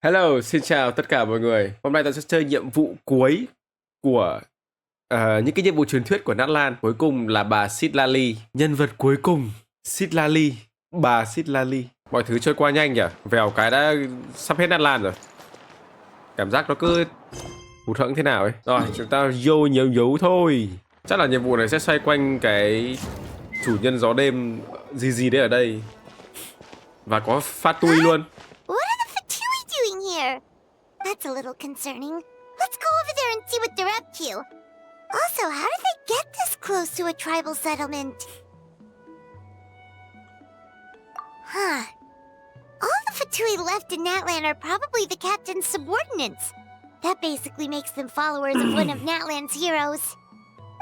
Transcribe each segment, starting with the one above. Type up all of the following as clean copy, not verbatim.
Hello, xin chào tất cả mọi người. Hôm nay tôi sẽ chơi nhiệm vụ cuối của những cái nhiệm vụ truyền thuyết của Nát Lan. Cuối cùng là bà Citlali, nhân vật cuối cùng. Citlali, bà Citlali. Mọi thứ trôi qua nhanh nhỉ? Vèo cái đã sắp hết Nát Lan rồi. Cảm giác nó cứ hụt hẫng thế nào ấy. Rồi, chúng ta vô nhiều dấu thôi. Chắc là nhiệm vụ này sẽ xoay quanh cái chủ nhân gió đêm gì đấy ở đây. Và có phát tui luôn. Here. That's a little concerning. Let's go over there and see what they're up to. Also, how did they get this close to a tribal settlement? Huh. All the Fatui left in Natlan are probably the captain's subordinates. That basically makes them followers of one of Natlan's heroes.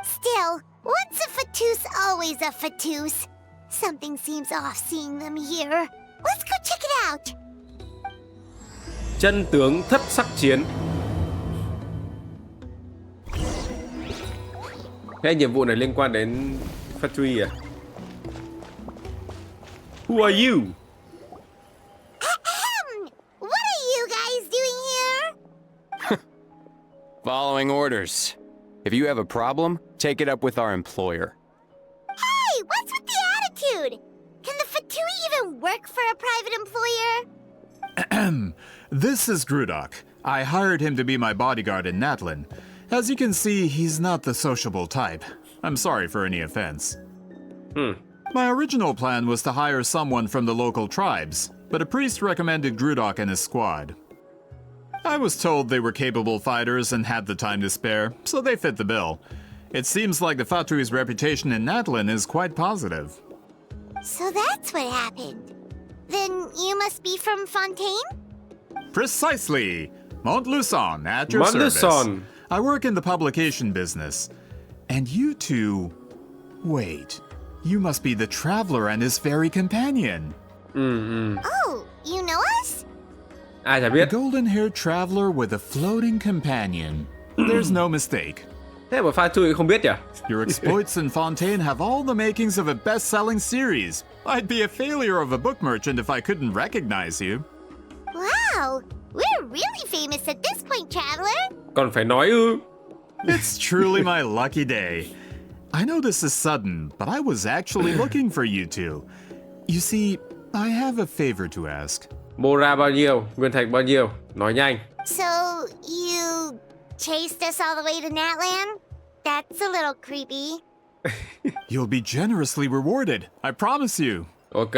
Still, once a Fatus, always a Fatus. Something seems off seeing them here. Let's go check it out. Chân tướng thất sắc chiến. Cái nhiệm vụ này liên quan đến Fatui à? Who are you? What are you guys doing here? Following orders. If you have a problem, take it up with our employer. Hey, what's with the attitude? Can the Fatui even work for a private employer? This is Grudok. I hired him to be my bodyguard in Natlan. As you can see, he's not the sociable type. I'm sorry for any offense. My original plan was to hire someone from the local tribes, but a priest recommended Grudok and his squad. I was told they were capable fighters and had the time to spare, so they fit the bill. It seems like the Fatui's reputation in Natlan is quite positive. So that's what happened. Then you must be from Fontaine? Precisely! Montluçon, at your service. I work in the publication business. And you two... Wait. You must be the traveler and his fairy companion. Oh, you know us? Ai chả A biết. golden-haired traveler with a floating companion. There's no mistake. Thế mà Fatui không biết nhỉ? Your exploits in Fontaine have all the makings of a best-selling series. I'd be a failure of a book merchant if I couldn't recognize you. Wow, we're really famous at this point, traveler. Còn phải nói ư? It's truly my lucky day. I know this is sudden, but I was actually looking for you two. You see, I have a favor to ask. Mora bao nhiêu? Nguyên thạch bao nhiêu? Nói nhanh. So, you chased us all the way to Natlan? That's a little creepy. You'll be generously rewarded, I promise you. Ok.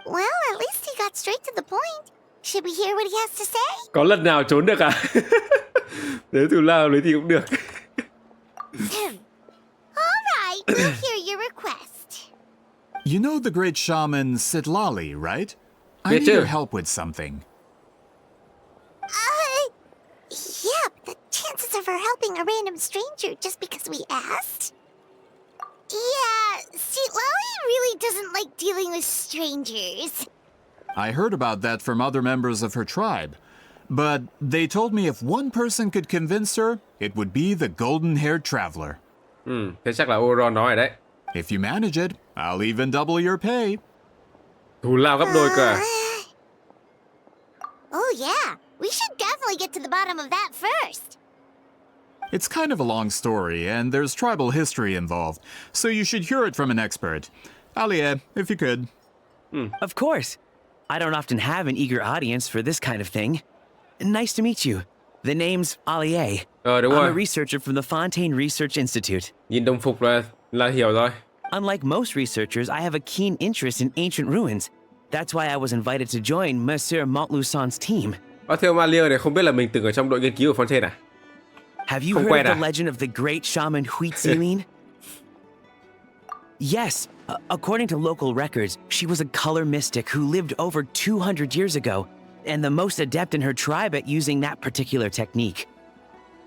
Well, at least he got straight to the point. Should we hear what he has to say? Có lần nào trốn được à? Nếu thù lao lấy thì cũng được. All right, we'll hear your request. You know the great shaman Citlali, right? I Me need too. your help with something. Yeah, but the chances of her helping a random stranger just because we asked? Yeah, Citlali really doesn't like dealing with strangers. I heard about that from other members of her tribe. But they told me if one person could convince her, it would be the golden-haired traveler. Thế chắc là Oron nói rồi đấy. If you manage it, I'll even double your pay. Thù lao gấp đôi cả. Oh yeah, we should definitely get to the bottom of that first. It's kind of a long story, and there's tribal history involved, so you should hear it from an expert. Alie, if you could. Of course. I don't often have an eager audience for this kind of thing. Nice to meet you. The name's Alie. Đúng I'm a rồi. researcher from the Fontaine Research Institute. Nhìn đồng phục là hiểu rồi. Unlike most researchers, I have a keen interest in ancient ruins. That's why I was invited to join Monsieur Montluçon's team. Theo Malia này không biết là mình từng ở trong đội nghiên cứu của Fontaine à? Have you Không heard quen of à? the legend of the great shaman Itzlti? Yes. According to local records, she was a color mystic who lived over 200 years ago, and the most adept in her tribe at using that particular technique.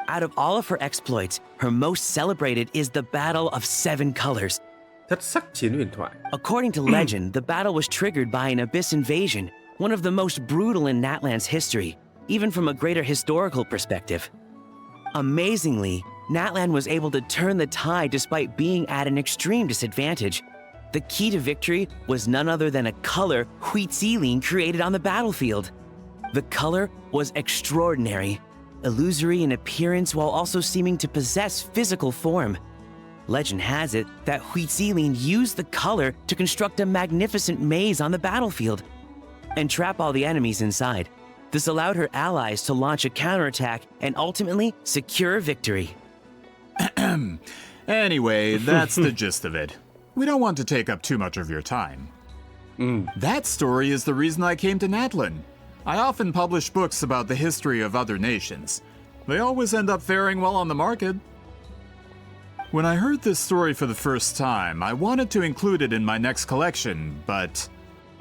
Out of all of her exploits, her most celebrated is the Battle of Seven Colors. Thất sắc chiến huyền thoại. According to legend, the battle was triggered by an abyss invasion, one of the most brutal in Natlan's history, even from a greater historical perspective. Amazingly, Natlan was able to turn the tide despite being at an extreme disadvantage. The key to victory was none other than a color Itzlti created on the battlefield. The color was extraordinary, illusory in appearance while also seeming to possess physical form. Legend has it that Itzlti used the color to construct a magnificent maze on the battlefield and trap all the enemies inside. This allowed her allies to launch a counterattack and ultimately secure victory. Anyway, that's the gist of it. We don't want to take up too much of your time. That story is the reason I came to Natlan. I often publish books about the history of other nations. They always end up faring well on the market. When I heard this story for the first time, I wanted to include it in my next collection, but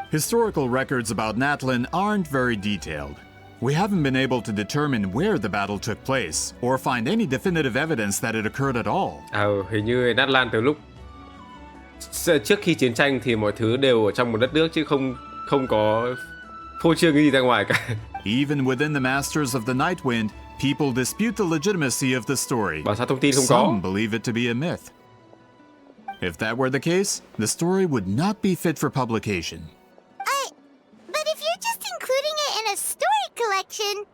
historical records about Natlan aren't very detailed. We haven't been able to determine where the battle took place, or find any definitive evidence that it occurred at all. Hình như Natlan từ lúc trước khi chiến tranh thì mọi thứ đều ở trong một đất nước chứ không có phô trương cái gì ra ngoài cả. Even within the Masters of the Nightwind, people dispute the legitimacy of the story. Bảo sao thông tin không Some có? believe it to be a myth. If that were the case, the story would not be fit for publication. But if you're just including it in a story collection,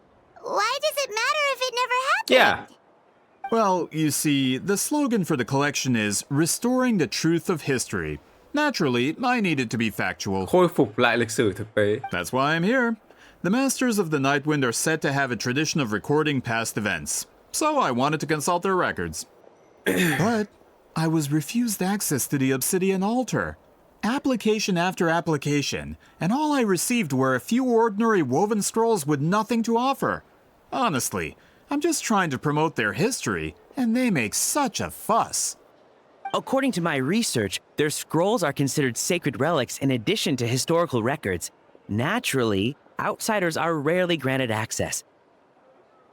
why does it matter if it never happened? Yeah. Well, you see, the slogan for the collection is Restoring the Truth of History. Naturally, I needed to be factual. Khôi phục lại lịch sử thực tế. That's why I'm here. The Masters of the Nightwind are said to have a tradition of recording past events, so I wanted to consult their records. But I was refused access to the Obsidian Altar. Application after application, and all I received were a few ordinary woven scrolls with nothing to offer. Honestly, I'm just trying to promote their history, and they make such a fuss. According to my research, their scrolls are considered sacred relics in addition to historical records. Naturally, outsiders are rarely granted access.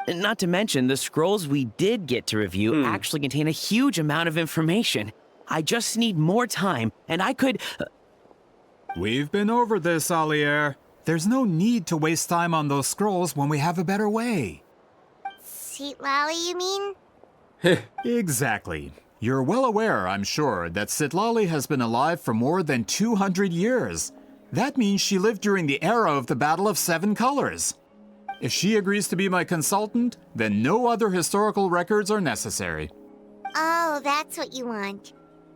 Not to mention, the scrolls we did get to review actually contain a huge amount of information. I just need more time, and I could... We've been over this, Alier. There's no need to waste time on those scrolls when we have a better way. Citlali, you mean? Exactly. You're well aware, I'm sure, that Citlali has been alive for more than 200 years. That means she lived during the era of the Battle of Seven Colors. If she agrees to be my consultant, then no other historical records are necessary. Oh, that's what you want.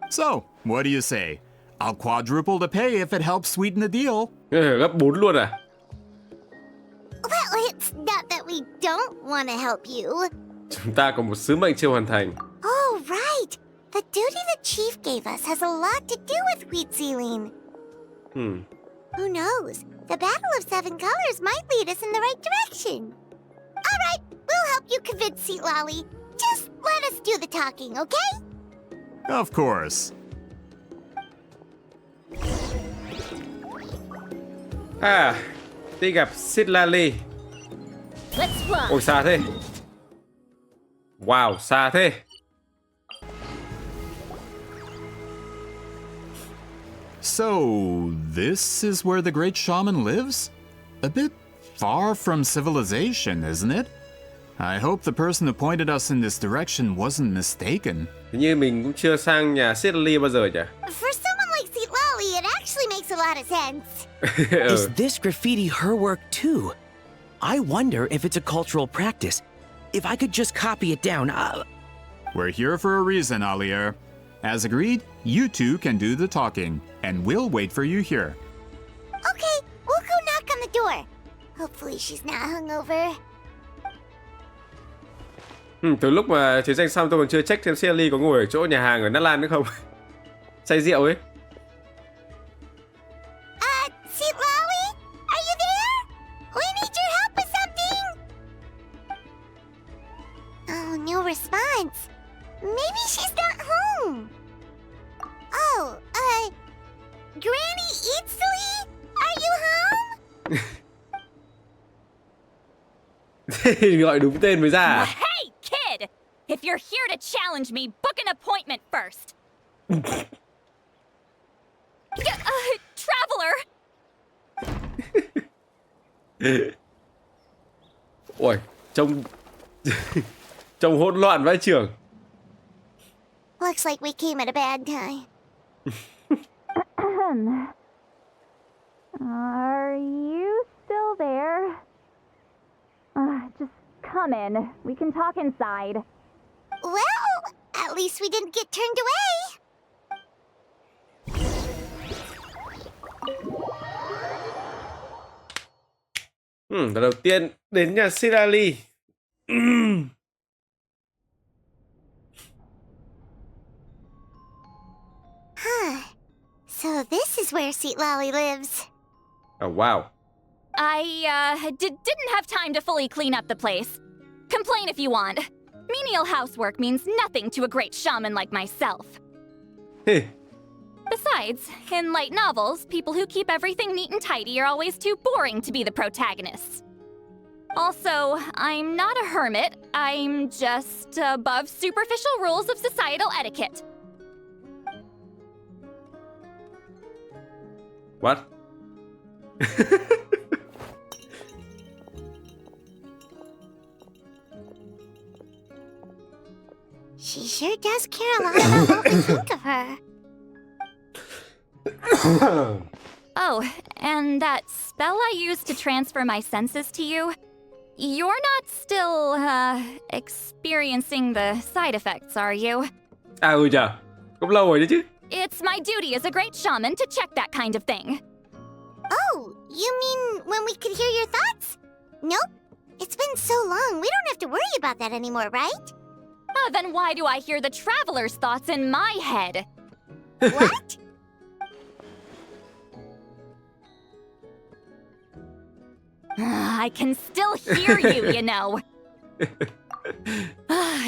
So, what do you say? I'll quadruple the pay if it helps sweeten the deal. Gấp 4 luôn à? Well, it's not that we don't want to help you. Chúng ta có một sứ mệnh chưa hoàn thành. Oh, right. The duty the chief gave us has a lot to do with Itzlti. Who knows? The Battle of Seven Colors might lead us in the right direction. All right, we'll help you convince Citlali. Just let us do the talking, okay? Of course. Đi gặp Citlali. Let's fly. Ôi xa thế. Wow, xa thế. So, this is where the great shaman lives? A bit far from civilization, isn't it? I hope the person who pointed us in this direction wasn't mistaken. Hình như mình cũng chưa sang nhà Citlali bao giờ nhỉ? For someone like Citlali, it actually makes a lot of sense. Is this graffiti her work too? I wonder if it's a cultural practice. If I could just copy it down, We're here for a reason, Alier. As agreed, you two can do the talking, and we'll wait for you here. Okay, we'll go knock on the door. Hopefully she's not hungover. Từ lúc mà chiến tranh xong tôi còn chưa check xem Citlali có ngồi ở chỗ nhà hàng ở Natlan nữa không. Say rượu ấy. Citlali? Are you there? We need your help with something. Oh, no response. Maybe she's not home. Oh, Granny Itzlti? Are you home? Gọi đúng tên mới ra à? Hey, kid! If you're here to challenge me, book an appointment first. Traveler! Ôi, trông trông hỗn loạn vãi chưởng. Looks like we came at a bad time. Are you still there? Just come in. We can talk inside. Well, at least we didn't get turned away. Lần đầu tiên đến nhà Citlali. So this is where Citlali lives. Oh, wow. I didn't have time to fully clean up the place. Complain if you want. Menial housework means nothing to a great shaman like myself. Besides, in light novels, people who keep everything neat and tidy are always too boring to be the protagonists. Also, I'm not a hermit. I'm just above superficial rules of societal etiquette. What? She sure does care a lot about what we think of her. Oh, and that spell I used to transfer my senses to you, you're not still, experiencing the side effects, are you? À ừ nhờ, cũng lâu rồi đấy chứ. It's my duty as a great shaman to check that kind of thing. Oh, you mean when we could hear your thoughts? Nope. It's been so long, we don't have to worry about that anymore, right? Then why do I hear the traveler's thoughts in my head? What? I can still hear you, you know.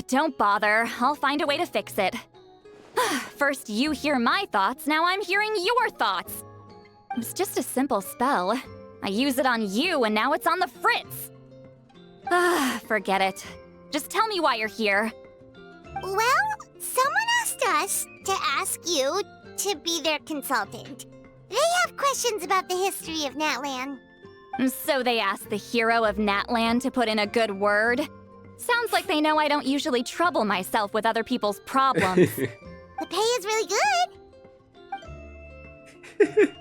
Don't bother. I'll find a way to fix it. First you hear my thoughts, now I'm hearing your thoughts. It was just a simple spell. I use it on you, and now it's on the fritz. Forget it. Just tell me why you're here. Well, someone asked us to ask you to be their consultant. They have questions about the history of Natlan. So they asked the hero of Natlan to put in a good word? Sounds like they know I don't usually trouble myself with other people's problems. The pay is really good.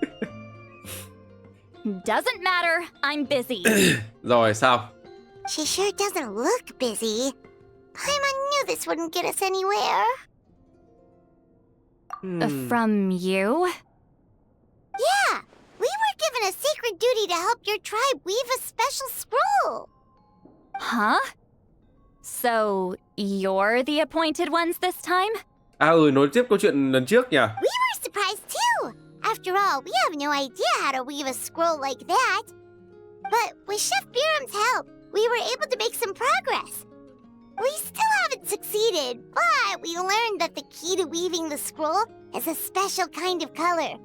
Doesn't matter, I'm busy. Rồi sao? She sure doesn't look busy. Paimon knew this wouldn't get us anywhere. From you? Yeah, we were given a sacred duty to help your tribe weave a special scroll. Huh? So, you're the appointed ones this time? À ừ, nói tiếp câu chuyện lần trước nhỉ? We were surprised too. After all, we have no idea how to weave a scroll like that. But with Chef Biram's help, we were able to make some progress. We still haven't succeeded, but we learned that the key to weaving the scroll is a special kind of color.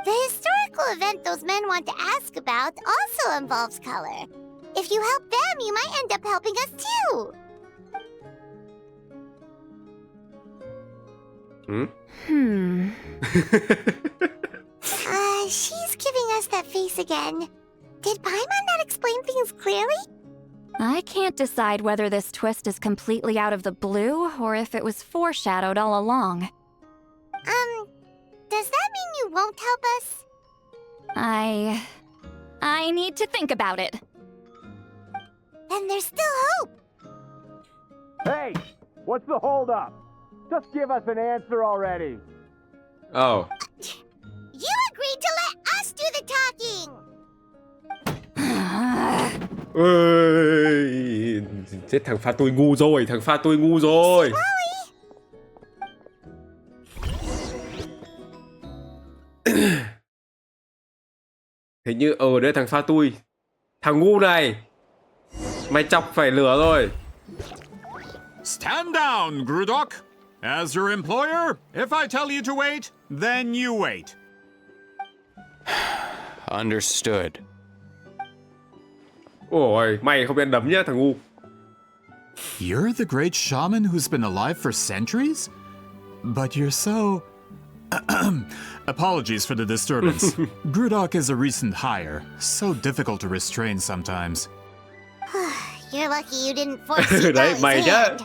The historical event those men want to ask about also involves color. If you help them, you might end up helping us too. She's giving us that face again. Did Paimon not explain things clearly? I can't decide whether this twist is completely out of the blue or if it was foreshadowed all along. Does that mean you won't help us? I need to think about it. Then there's still hope. Hey, what's the holdup? Just give us an answer already. Oh. You agreed to let us do the talking. Ơi, chết thằng pha tôi ngu rồi, thằng pha tôi ngu rồi. Hình như đấy thằng pha tôi. Thằng ngu này. Mày chọc phải lửa rồi. Stand down, Grudok. As your employer, if I tell you to wait, then you wait. Understood. Ôi, mày không biết đấm nhá, thằng ngu. You're the great shaman who's been alive for centuries? But you're so... Apologies for the disturbance. Grudok is a recent hire, so difficult to restrain sometimes. You're lucky you didn't force Đấy, Citlali's mày nhá. hand.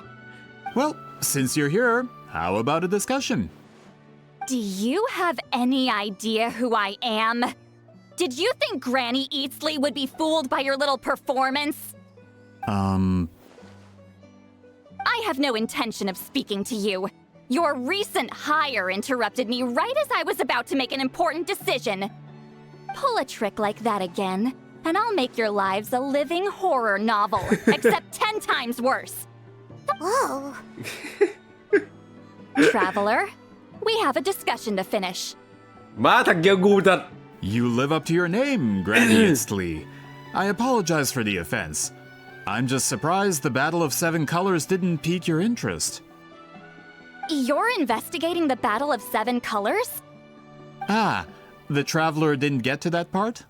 Well, since you're here, how about a discussion? Do you have any idea who I am? Did you think Granny Itzlti would be fooled by your little performance? I have no intention of speaking to you. Your recent hire interrupted me right as I was about to make an important decision. Pull a trick like that again, and I'll make your lives a living horror novel, except 10 times worse. Whoa. Traveler, we have a discussion to finish. Má thằng kia ngu thật. You live up to your name, Granny Itzlti. I apologize for the offense. I'm just surprised the Battle of Seven Colors didn't pique your interest. You're investigating the Battle of Seven Colors? Ah, the Traveler didn't get to that part?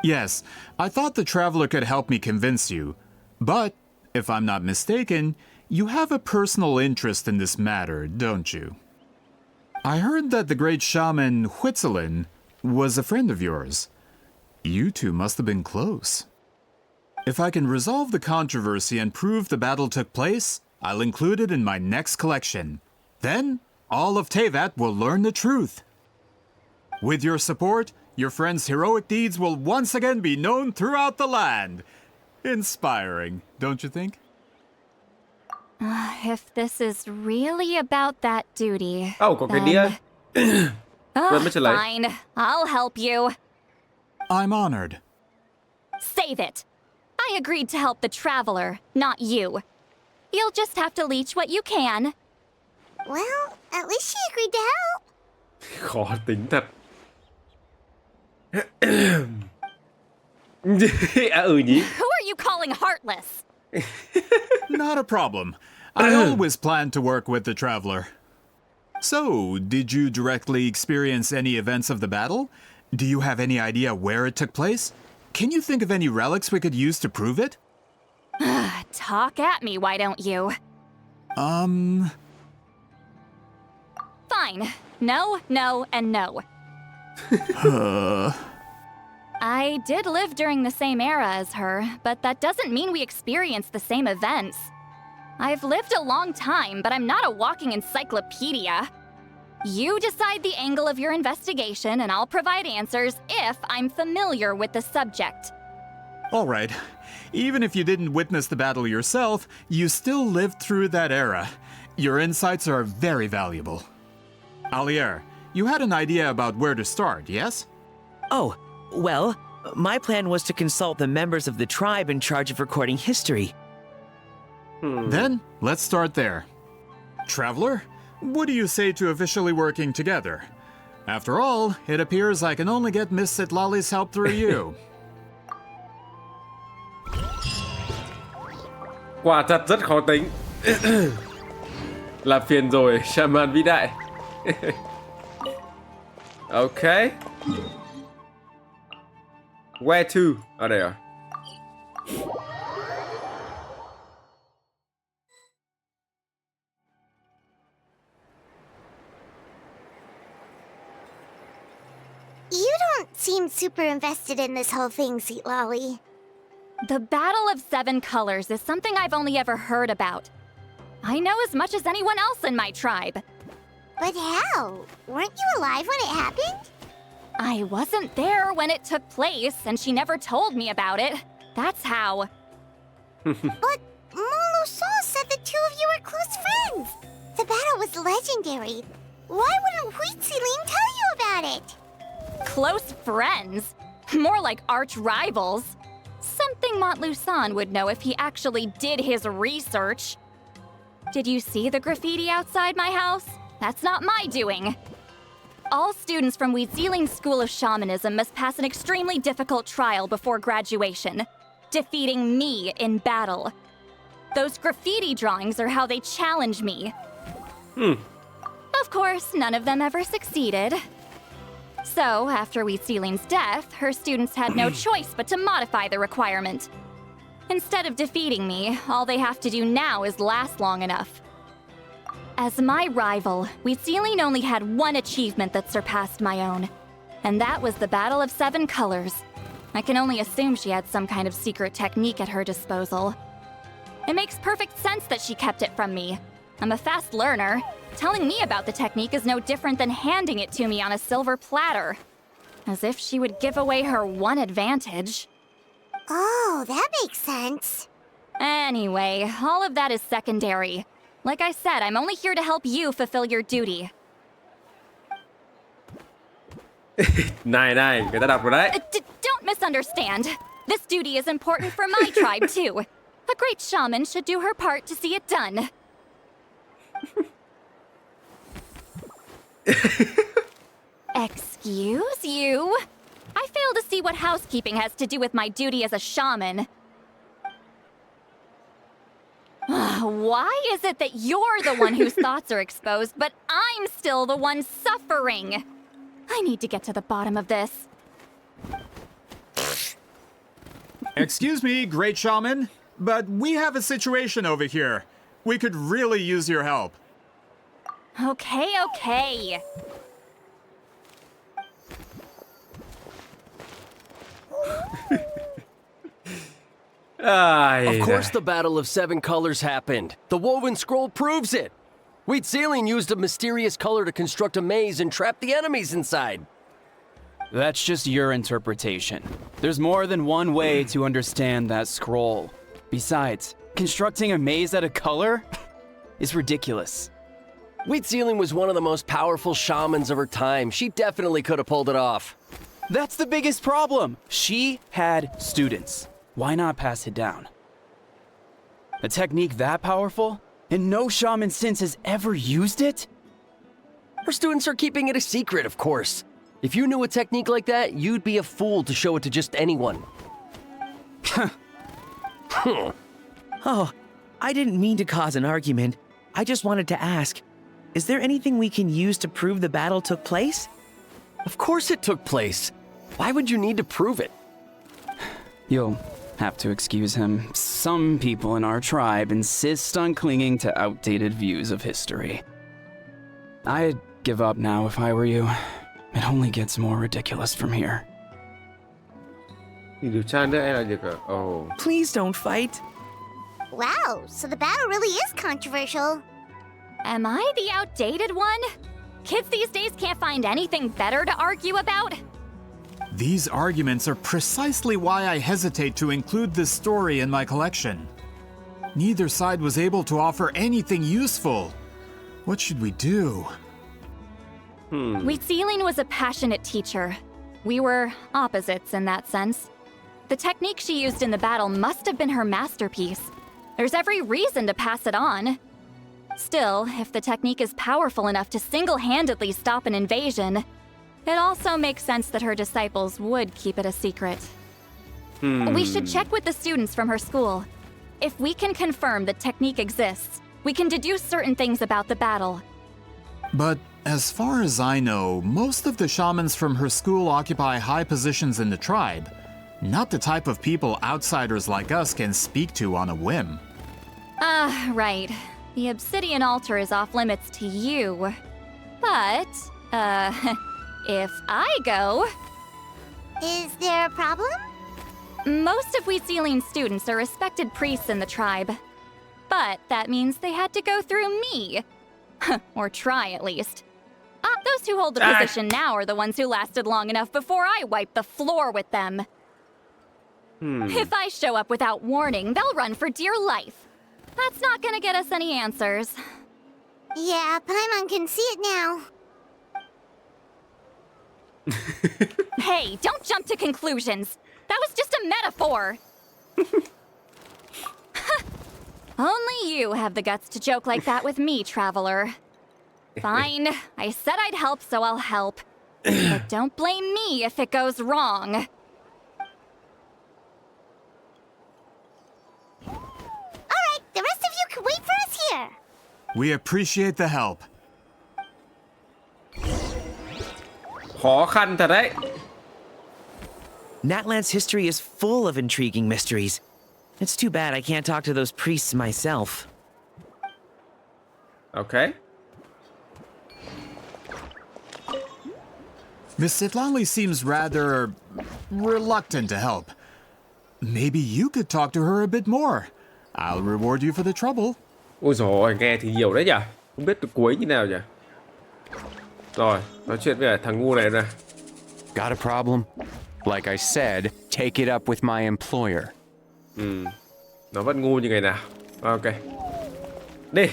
Yes, I thought the Traveler could help me convince you. But, if I'm not mistaken, you have a personal interest in this matter, don't you? I heard that the great shaman Itzlti was a friend of yours. You two must have been close. If I can resolve the controversy and prove the battle took place, I'll include it in my next collection. Then, all of Teyvat will learn the truth. With your support, your friend's heroic deeds will once again be known throughout the land. Inspiring, don't you think? If this is really about that duty... Có cái đĩa. Quên mất trả lời. Fine, I'll help you. I'm honored. Save it. I agreed to help the Traveler, not you. You'll just have to leech what you can. Well, at least she agreed to help. Khó tính thật. Nhỉ. Who are you calling heartless? Not a problem. I always plan to work with the Traveler. So, did you directly experience any events of the battle? Do you have any idea where it took place? Can you think of any relics we could use to prove it? Talk at me, why don't you? Fine. No, no, and no. I did live during the same era as her, but that doesn't mean we experienced the same events. I've lived a long time, but I'm not a walking encyclopedia. You decide the angle of your investigation, and I'll provide answers if I'm familiar with the subject. All right. Even if you didn't witness the battle yourself, you still lived through that era. Your insights are very valuable. Alier, you had an idea about where to start, yes? Oh, well, my plan was to consult the members of the tribe in charge of recording history. Then, let's start there. Traveler, what do you say to officially working together? After all, it appears I can only get Miss Citlali's help through you. Quả thật rất khó tính. Là phiền rồi, shaman vĩ đại. Okay. Where to? Ở đây à? You don't seem super invested in this whole thing, Citlali. The Battle of Seven Colors is something I've only ever heard about. I know as much as anyone else in my tribe. But how? Weren't you alive when it happened? I wasn't there when it took place, and she never told me about it. That's how. But Molo-san said the two of you were close friends. The battle was legendary. Why wouldn't Itzlti tell you about it? Close friends? More like arch rivals. Something Montlusan would know if he actually did his research. Did you see the graffiti outside my house? That's not my doing. All students from Itzlti's School of Shamanism must pass an extremely difficult trial before graduation, defeating me in battle. Those graffiti drawings are how they challenge me. Of course, none of them ever succeeded. So, after Itzlti's death, her students had no choice but to modify the requirement. Instead of defeating me, all they have to do now is last long enough. As my rival, Itzlti only had one achievement that surpassed my own, and that was the Battle of Seven Colors. I can only assume she had some kind of secret technique at her disposal. It makes perfect sense that she kept it from me. I'm a fast learner. Telling me about the technique is no different than handing it to me on a silver platter. As if she would give away her one advantage. Oh, that makes sense. Anyway, all of that is secondary. Like I said, I'm only here to help you fulfill your duty. Này này, người ta đọc rồi đấy. Don't misunderstand. This duty is important for my tribe, too. A great shaman should do her part to see it done. Excuse you? I fail to see what housekeeping has to do with my duty as a shaman. Why is it that you're the one whose thoughts are exposed, but I'm still the one suffering? I need to get to the bottom of this. Excuse me, great shaman, but we have a situation over here. We could really use your help. Okay. Of course the Battle of Seven Colors happened. The woven scroll proves it. Itzlti used a mysterious color to construct a maze and trap the enemies inside. That's just your interpretation. There's more than one way to understand that scroll. Besides, constructing a maze out of color is ridiculous. Itzlti was one of the most powerful shamans of her time. She definitely could have pulled it off. That's the biggest problem. She had students. Why not pass it down? A technique that powerful, and no shaman since has ever used it? Her students are keeping it a secret, of course. If you knew a technique like that, you'd be a fool to show it to just anyone. Oh, I didn't mean to cause an argument. I just wanted to ask, is there anything we can use to prove the battle took place? Of course it took place. Why would you need to prove it? You'll have to excuse him. Some people in our tribe insist on clinging to outdated views of history. I'd give up now if I were you. It only gets more ridiculous from here. Thì điều tra nữa hay là gì cả? Oh. Please don't fight. Wow, so the battle really is controversial. Am I the outdated one? Kids these days can't find anything better to argue about? These arguments are precisely why I hesitate to include this story in my collection. Neither side was able to offer anything useful. What should we do? Itzlti was a passionate teacher. We were opposites in that sense. The technique she used in the battle must have been her masterpiece. There's every reason to pass it on. Still, if the technique is powerful enough to single-handedly stop an invasion, it also makes sense that her disciples would keep it a secret. We should check with the students from her school. If we can confirm the technique exists, we can deduce certain things about the battle. But as far as I know, most of the shamans from her school occupy high positions in the tribe. Not the type of people outsiders like us can speak to on a whim. Right. The obsidian altar is off limits to you. But, if I go... Is there a problem? Most of Itzlti's students are respected priests in the tribe. But that means they had to go through me. Or try, at least. Those who hold the position now are the ones who lasted long enough before I wiped the floor with them. If I show up without warning, they'll run for dear life. That's not gonna get us any answers. Yeah, Paimon can see it now. Hey, don't jump to conclusions. That was just a metaphor. Only you have the guts to joke like that with me, traveler. Fine, I said I'd help, so I'll help. But don't blame me if it goes wrong. Alright, the rest of you can wait for us here. We appreciate the help. Khó khăn thật đấy. Natlan's history is full of intriguing mysteries. It's too bad I can't talk to those priests myself. Okay. Miss Citlali seems rather reluctant to help. Maybe you could talk to her a bit more. I'll reward you for the trouble. Ôi dồi ôi, nghe thì nhiều đấy nhỉ. Không biết từ cuối như nào nhỉ. Rồi, nói chuyện với thằng ngu này nè. Got a problem? Like I said, take it up with my employer. Nó vẫn ngu như ngày nào. Ok. Đi.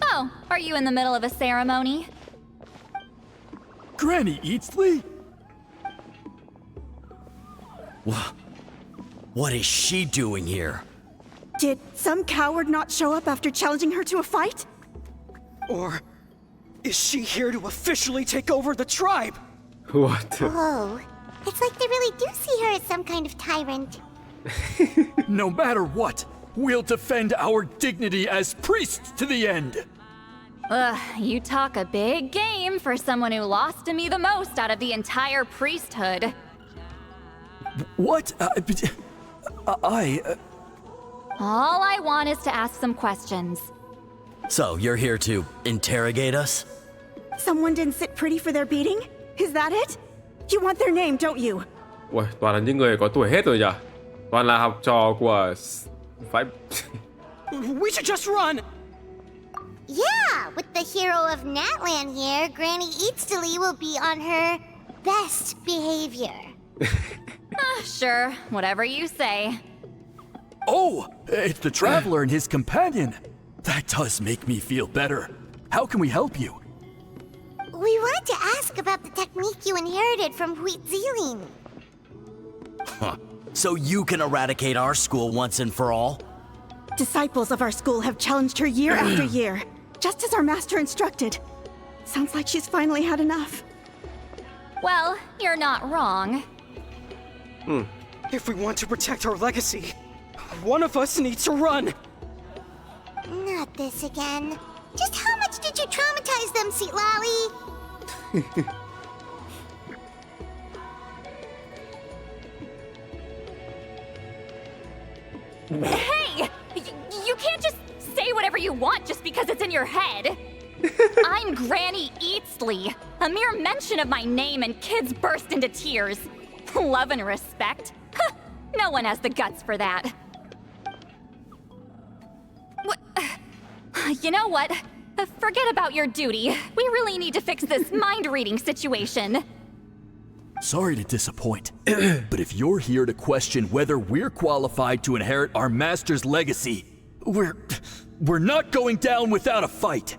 Oh, are you in the middle of a ceremony? Granny Itzlti? What is she doing here? Did some coward not show up after challenging her to a fight? Or is she here to officially take over the tribe? What? Whoa. It's like they really do see her as some kind of tyrant. No matter what, we'll defend our dignity as priests to the end. Ugh, you talk a big game for someone who lost to me the most out of the entire priesthood. What? All I want is to ask some questions. So, you're here to interrogate us? Someone didn't sit pretty for their beating? Is that it? You want their name, don't you? Ui, toàn là những người có tuổi hết rồi nhỉ? Toàn là học trò của... Phải... We should just run! Yeah, with the hero of Natlan here, Granny Itzlti will be on her best behavior. Sure, whatever you say. Oh, it's the traveler and his companion. That does make me feel better. How can we help you? We wanted to ask about the technique you inherited from Itzlti. Huh. So you can eradicate our school once and for all? Disciples of our school have challenged her year after year, just as our master instructed. Sounds like she's finally had enough. Well, you're not wrong. If we want to protect our legacy, one of us needs to run. Not this again. Just how much did you traumatize them, Citlali? Hey! You can't just say whatever you want just because it's in your head. I'm Granny Itzlti. A mere mention of my name and kids burst into tears. Love and respect? Huh, no one has the guts for that. You know what? Forget about your duty. We really need to fix this mind-reading situation. Sorry to disappoint, but if you're here to question whether we're qualified to inherit our master's legacy, we're not going down without a fight.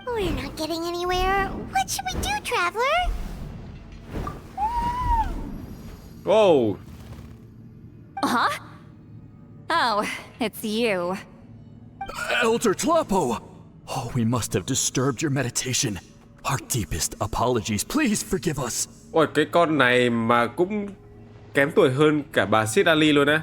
We're not getting anywhere. What should we do, Traveler? Whoa. Huh? Oh, it's you. Elder Tlapo! Oh, we must have disturbed your meditation. Our deepest apologies. Please forgive us. Ôi, cái con này mà cũng kém tuổi hơn cả bà Citlali luôn á.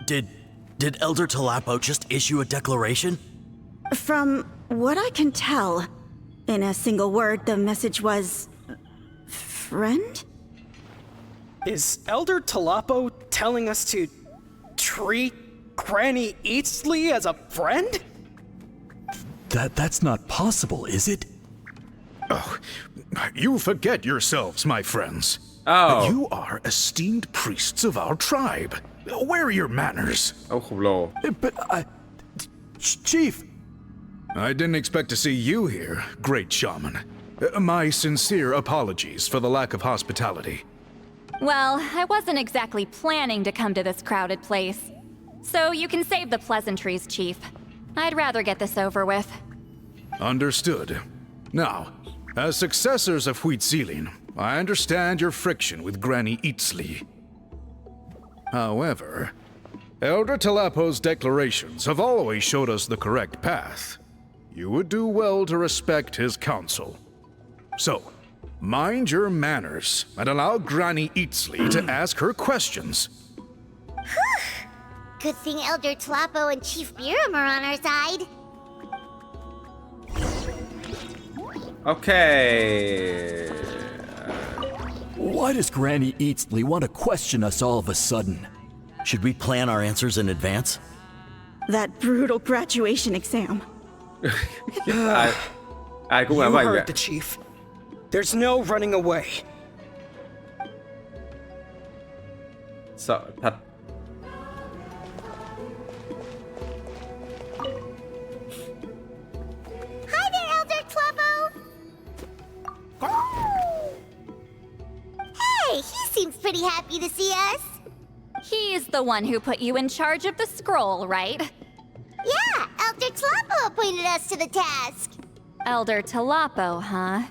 Did Elder Tlapo just issue a declaration? From what I can tell, in a single word, the message was... friend? Is Elder Tlapo telling us to treat Granny Itzlti as a friend? That's not possible, is it? Oh, you forget yourselves, my friends. Oh. You are esteemed priests of our tribe. Where are your manners? Ông khổng lồ. But Chief! I didn't expect to see you here, great shaman. My sincere apologies for the lack of hospitality. Well, I wasn't exactly planning to come to this crowded place. So you can save the pleasantries, Chief. I'd rather get this over with. Understood. Now, as successors of Itzlti, I understand your friction with Granny Itzlti. However, Elder Tlapo's declarations have always showed us the correct path. You would do well to respect his counsel. So, mind your manners and allow Granny Itzlti to ask her questions. Good thing Elder Tlapo and Chief Biram are on our side. Okay. Why does Granny Itzlti want to question us all of a sudden? Should we plan our answers in advance? That brutal graduation exam. Ai cũng You làm vậy heard ạ. the chief. There's no running away. Sợ thật. pretty happy to see us. He's the one who put you in charge of the scroll, right? Yeah, Elder Tlapo appointed us to the task. Elder Tlapo, huh?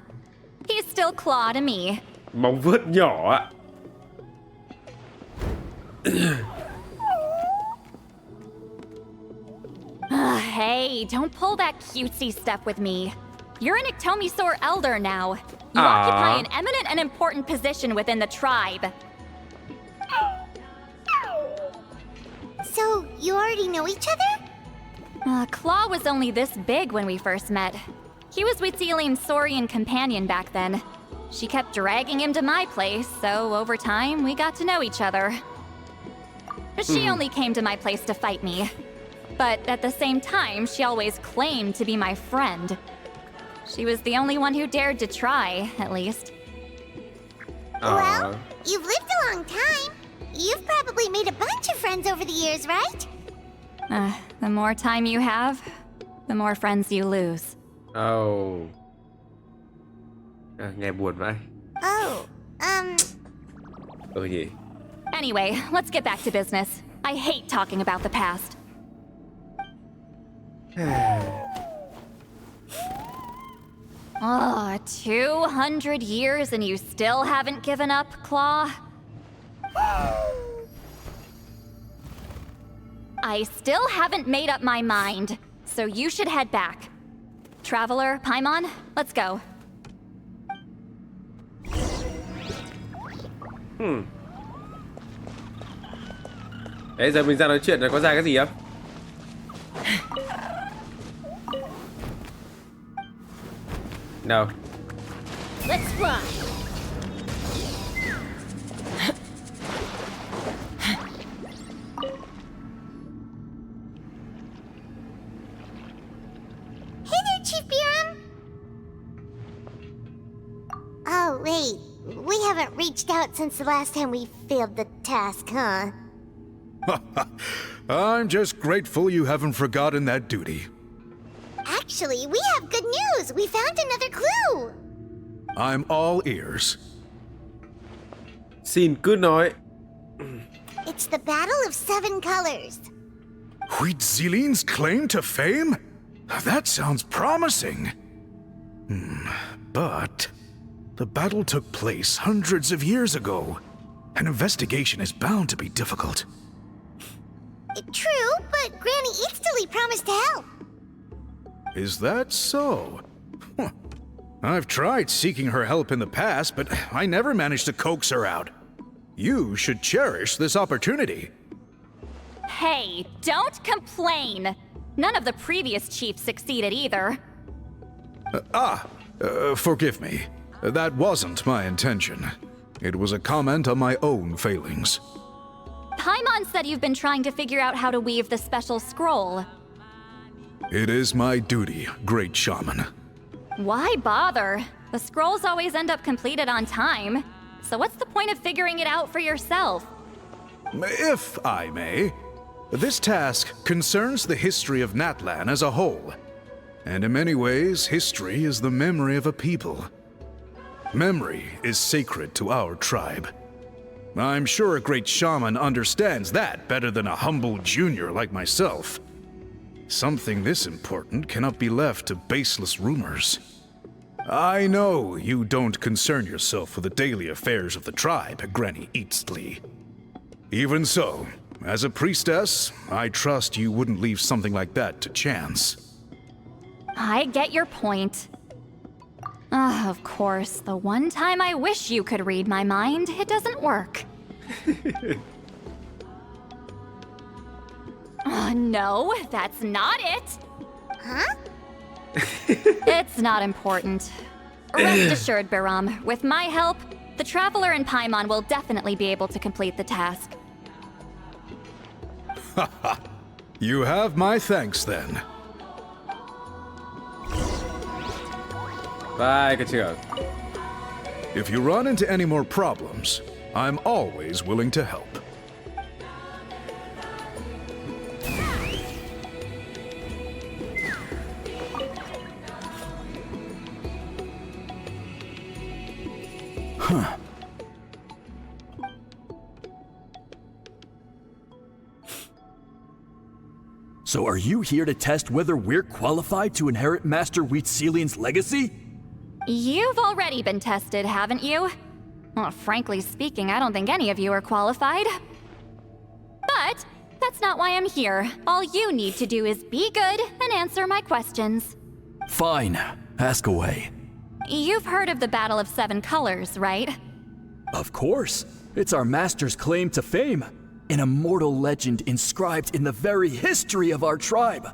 He's still Claw to me. Móng vuốt nhỏ ạ. Hey, don't pull that cutesy stuff with me. You're an Iktomisaur Elder now. You occupy an eminent and important position within the tribe. So, you already know each other? Claw was only this big when we first met. He was Itzli's Saurian companion back then. She kept dragging him to my place, so over time, we got to know each other. She only came to my place to fight me. But at the same time, she always claimed to be my friend. She was the only one who dared to try, at least. Well, you've lived a long time. You've probably made a bunch of friends over the years, right? The more time you have, the more friends you lose. Oh. Nghe buồn vậy. Oh, gì? Anyway, let's get back to business. I hate talking about the past. 200 years and you still haven't given up, Claw? I still haven't made up my mind, so you should head back. Traveler, Paimon, let's go. Đấy, giờ mình ra nói chuyện là có ra cái gì không? No. let's fly. Hey there, Chief Biram. Oh, wait. We haven't reached out since the last time we failed the task, huh? I'm just grateful you haven't forgotten that duty. Actually, we have good news. We found another clue. I'm all ears. Xin cứ nói. It's the Battle of Seven Colors. Itzli's claim to fame? That sounds promising. But the battle took place hundreds of years ago. An investigation is bound to be difficult. True, but Granny Itzlti promised to help. Is that so? Huh. I've tried seeking her help in the past, but I never managed to coax her out. You should cherish this opportunity. Hey, don't complain. None of the previous chiefs succeeded either. Forgive me. That wasn't my intention. It was a comment on my own failings. Paimon said you've been trying to figure out how to weave the special scroll. It is my duty, great shaman. Why bother? The scrolls always end up completed on time. So what's the point of figuring it out for yourself? If I may, this task concerns the history of Natlan as a whole. And in many ways, history is the memory of a people. Memory is sacred to our tribe. I'm sure a great shaman understands that better than a humble junior like myself. Something this important cannot be left to baseless rumors. I know you don't concern yourself with the daily affairs of the tribe, Granny Itzlti. Even so, as a priestess, I trust you wouldn't leave something like that to chance. I get your point. Of course, the one time I wish you could read my mind, it doesn't work. No, that's not it. Huh? It's not important. Rest assured, Biram, with my help, the Traveler and Paimon will definitely be able to complete the task. You have my thanks then. Bye, cái chưa? If you run into any more problems, I'm always willing to help. So are you here to test whether we're qualified to inherit Master Itzli's legacy? You've already been tested, haven't you? Well, frankly speaking, I don't think any of you are qualified. But that's not why I'm here. All you need to do is be good and answer my questions. Fine. Ask away. You've heard of the Battle of Seven Colors, right? Of course. It's our master's claim to fame. An immortal legend inscribed in the very history of our tribe.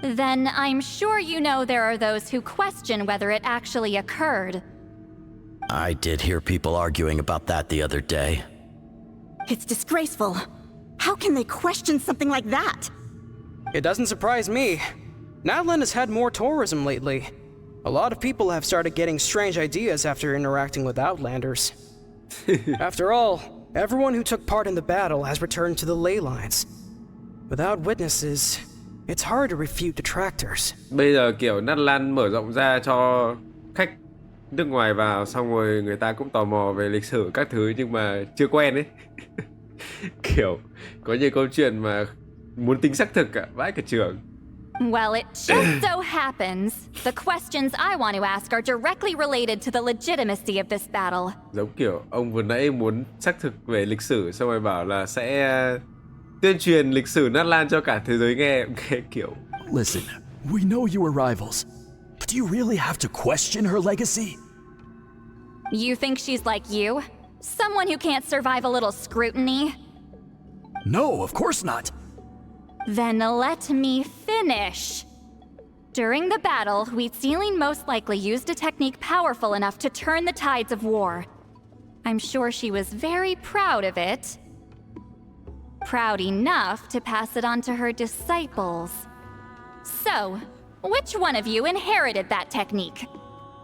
Then I'm sure you know there are those who question whether it actually occurred. I did hear people arguing about that the other day. It's disgraceful. How can they question something like that? It doesn't surprise me. Natlan has had more tourism lately. A lot of people have started getting strange ideas after interacting with Outlanders. After all, everyone who took part in the battle has returned to the ley lines. Without witnesses, it's hard to refute detractors. Bây giờ kiểu Natlan mở rộng ra cho khách nước ngoài vào, xong rồi người ta cũng tò mò về lịch sử các thứ nhưng mà chưa quen ấy. Kiểu có nhiều câu chuyện mà muốn tính xác thực vãi cả trường. Well, it just so happens the questions I want to ask are directly related to the legitimacy of this battle. Giống kiểu ông vừa nãy muốn xác thực về lịch sử xong rồi bảo là sẽ tuyên truyền lịch sử Natlan cho cả thế giới nghe kiểu. Listen, we know you were rivals, but do you really have to question her legacy? You think she's like you? Someone who can't survive a little scrutiny? No, of course not. Then let me finish. During the battle, Itzlti most likely used a technique powerful enough to turn the tides of war. I'm sure she was very proud of it. Proud enough to pass it on to her disciples. So, which one of you inherited that technique?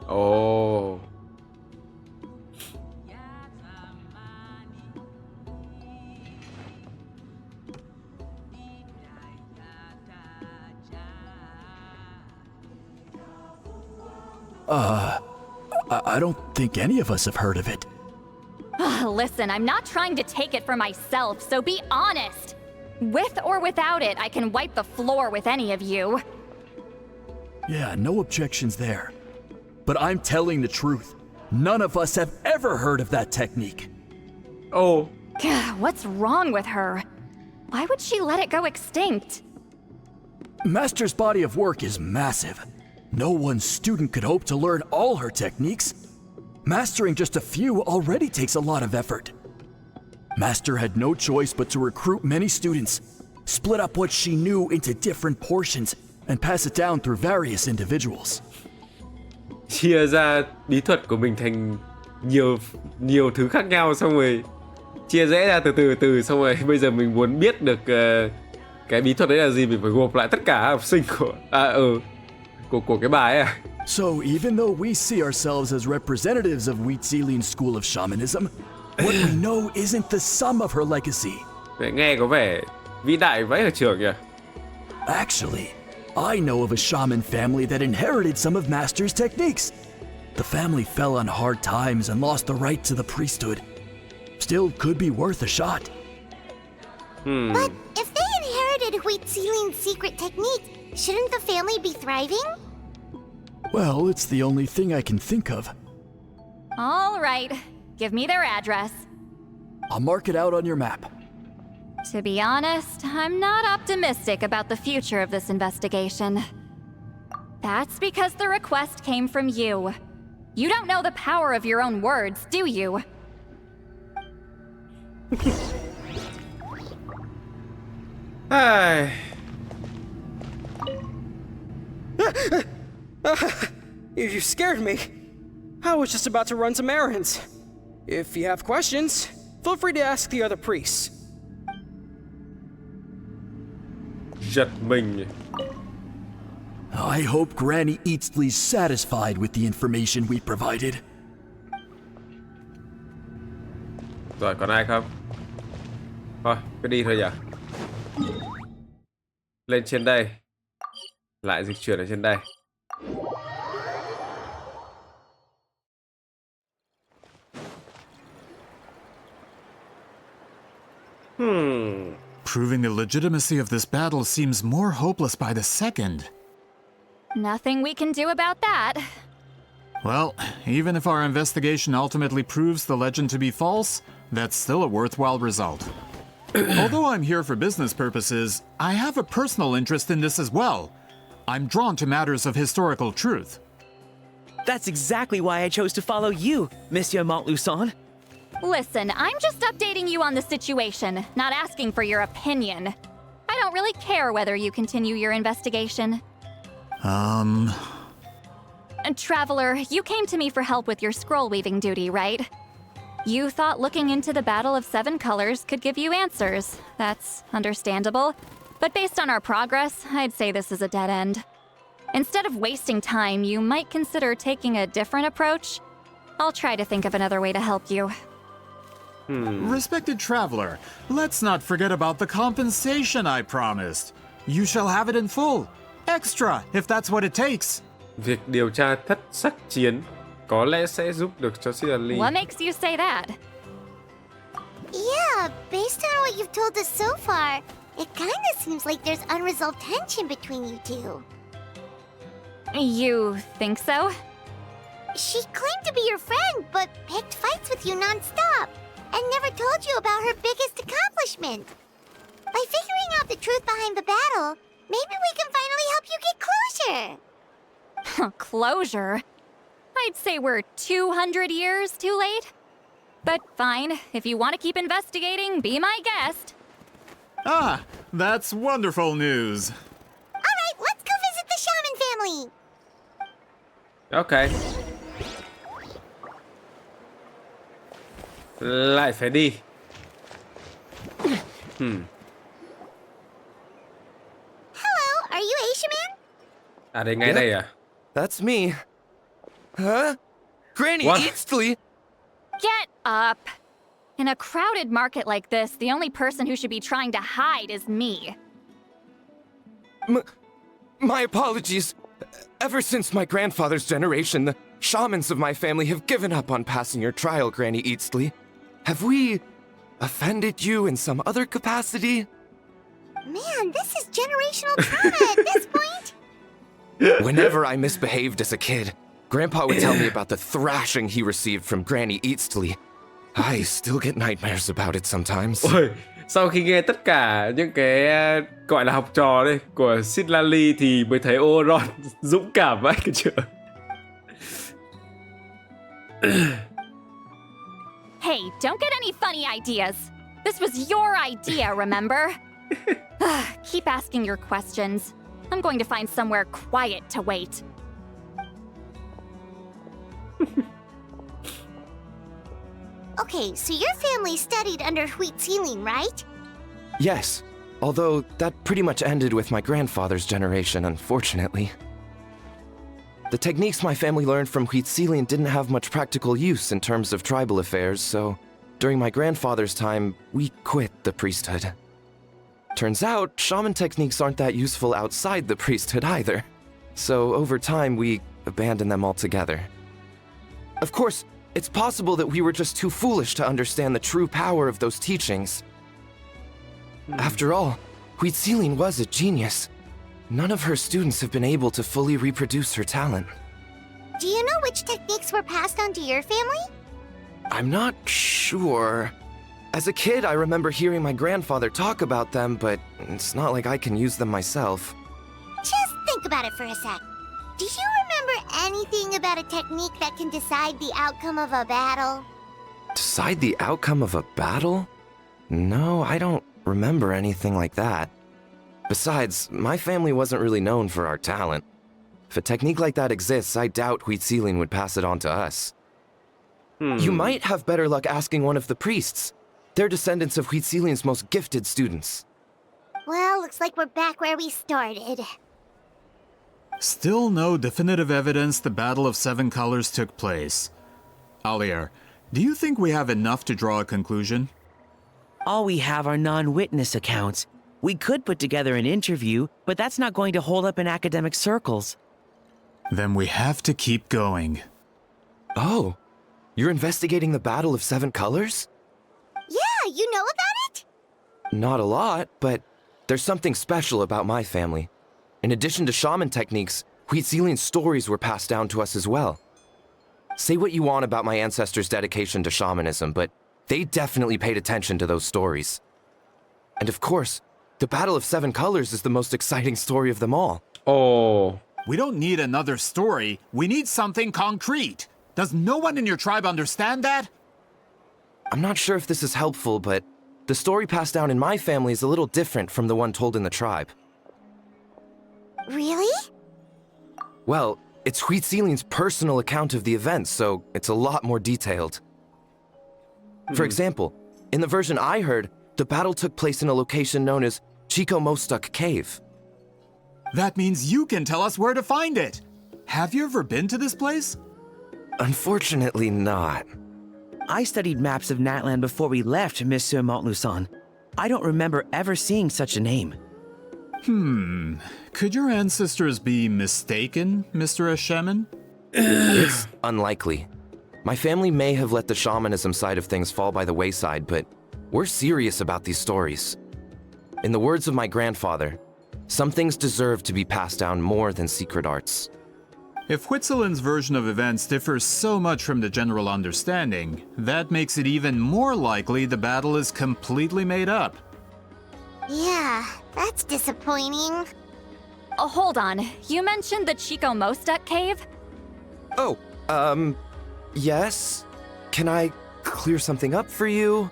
Oh. I don't think any of us have heard of it. Listen, I'm not trying to take it for myself, so be honest. With or without it, I can wipe the floor with any of you. Yeah, no objections there. But I'm telling the truth. None of us have ever heard of that technique. Oh. What's wrong with her? Why would she let it go extinct? Master's body of work is massive. No one student could hope to learn all her techniques. Mastering just a few already takes a lot of effort. Master had no choice but to recruit many students, split up what she knew into different portions, and pass it down through various individuals. Chia ra bí thuật của mình thành nhiều thứ khác nhau, xong rồi chia rẽ ra từ xong rồi bây giờ mình muốn biết được cái bí thuật đấy là gì, mình phải gộp lại tất cả học sinh của cái bài à. So even though we see ourselves as representatives of Itzli's school of shamanism, what we know isn't the sum of her legacy. Vậy nghe có vẻ vĩ đại vãi ở trường nhỉ. Actually, I know of a shaman family that inherited some of Master's techniques. The family fell on hard times and lost the right to the priesthood. Still could be worth a shot. But if they inherited Itzli's secret technique, shouldn't the family be thriving? Well, it's the only thing I can think of. All right, give me their address. I'll mark it out on your map. To be honest, I'm not optimistic about the future of this investigation. That's because the request came from you. You don't know the power of your own words, do you? You scared me. I was just about to run some errands. If you have questions, feel free to ask the other priests. Giật mình. I hope Granny Itzli's satisfied with the information we provided. Rồi, còn ai không? Thôi, cứ đi thôi nhỉ. Lên trên đây. Lại dịch chuyển ở trên đây. Proving the legitimacy of this battle seems more hopeless by the second. Nothing we can do about that. Well, even if our investigation ultimately proves the legend to be false, that's still a worthwhile result. Although I'm here for business purposes, I have a personal interest in this as well. I'm drawn to matters of historical truth. That's exactly why I chose to follow you, Monsieur Montluçon. Listen, I'm just updating you on the situation, not asking for your opinion. I don't really care whether you continue your investigation. Traveler, you came to me for help with your scroll weaving duty, right? You thought looking into the Battle of Seven Colors could give you answers. That's understandable. But based on our progress, I'd say this is a dead end. Instead of wasting time, you might consider taking a different approach. I'll try to think of another way to help you. Respected traveler, let's not forget about the compensation I promised. You shall have it in full. Extra, if that's what it takes. Việc điều tra thất sắc chiến có lẽ sẽ giúp được cho Citlali. What makes you say that? Yeah, based on what you've told us so far, it kinda seems like there's unresolved tension between you two. You think so? She claimed to be your friend, but picked fights with you non-stop, and never told you about her biggest accomplishment. By figuring out the truth behind the battle, maybe we can finally help you get closure. Closure? I'd say we're 200 years too late. But fine, if you want to keep investigating, be my guest. Ah, that's wonderful news. Alright, let's go visit the shaman family. Ok. Lại phải đi. Hello, are you Asia Man? À đây ngay đây à? That's me. Huh? Granny What? Itzlti? Get up! In a crowded market like this, the only person who should be trying to hide is me. My apologies. Ever since my grandfather's generation, the shamans of my family have given up on passing your trial, Granny Itzlti. Have we offended you in some other capacity? Man, this is generational trauma at this point. Whenever I misbehaved as a kid, Grandpa would tell me about the thrashing he received from Granny Itzlti. I still get nightmares about it sometimes. Ôi, sau khi nghe tất cả những cái gọi là học trò đây của Citlali thì mới thấy Oron dũng cảm vãi cái chưa. Hey, don't get any funny ideas. This was your idea, remember? Keep asking your questions. I'm going to find somewhere quiet to wait. Okay, so your family studied under Itzlti, right? Yes, although that pretty much ended with my grandfather's generation, unfortunately. The techniques my family learned from Itzlti didn't have much practical use in terms of tribal affairs, so during my grandfather's time, we quit the priesthood. Turns out, shaman techniques aren't that useful outside the priesthood either. So over time, we abandoned them altogether. Of course, it's possible that we were just too foolish to understand the true power of those teachings. After all, Itzlti was a genius. None of her students have been able to fully reproduce her talent. Do you know which techniques were passed on to your family? I'm not sure. As a kid, I remember hearing my grandfather talk about them, but it's not like I can use them myself. Just think about it for a sec. Do you remember anything about a technique that can decide the outcome of a battle? Decide the outcome of a battle? No, I don't remember anything like that. Besides, my family wasn't really known for our talent. If a technique like that exists, I doubt Itzlti would pass it on to us. You might have better luck asking one of the priests. They're descendants of Itzli's most gifted students. Well, looks like we're back where we started. Still no definitive evidence the Battle of Seven Colors took place. Alier, do you think we have enough to draw a conclusion? All we have are non-witness accounts. We could put together an interview, but that's not going to hold up in academic circles. Then we have to keep going. Oh, you're investigating the Battle of Seven Colors? Yeah, you know about it? Not a lot, but there's something special about my family. In addition to shaman techniques, Itzltian stories were passed down to us as well. Say what you want about my ancestors' dedication to shamanism, but they definitely paid attention to those stories. And of course, the Battle of Seven Colors is the most exciting story of them all. Ồ, We don't need another story. We need something concrete. Does no one in your tribe understand that? I'm not sure if this is helpful, but the story passed down in my family is a little different from the one told in the tribe. Really? Well, it's Itzltian's personal account of the events, so it's a lot more detailed. For example, in the version I heard, the battle took place in a location known as Chico Mostuk Cave. That means you can tell us where to find it. Have you ever been to this place? Unfortunately not. I studied maps of Natlan before we left, Monsieur Montluçon. I don't remember ever seeing such a name. Could your ancestors be mistaken, Mr. Ashemin? It's unlikely. My family may have let the shamanism side of things fall by the wayside, but we're serious about these stories. In the words of my grandfather, some things deserve to be passed down more than secret arts. If Itzltian's version of events differs so much from the general understanding, that makes it even more likely the battle is completely made up. Yeah, that's disappointing. Oh, hold on. You mentioned the Chico Mostuk cave? Oh, yes? Can I clear something up for you?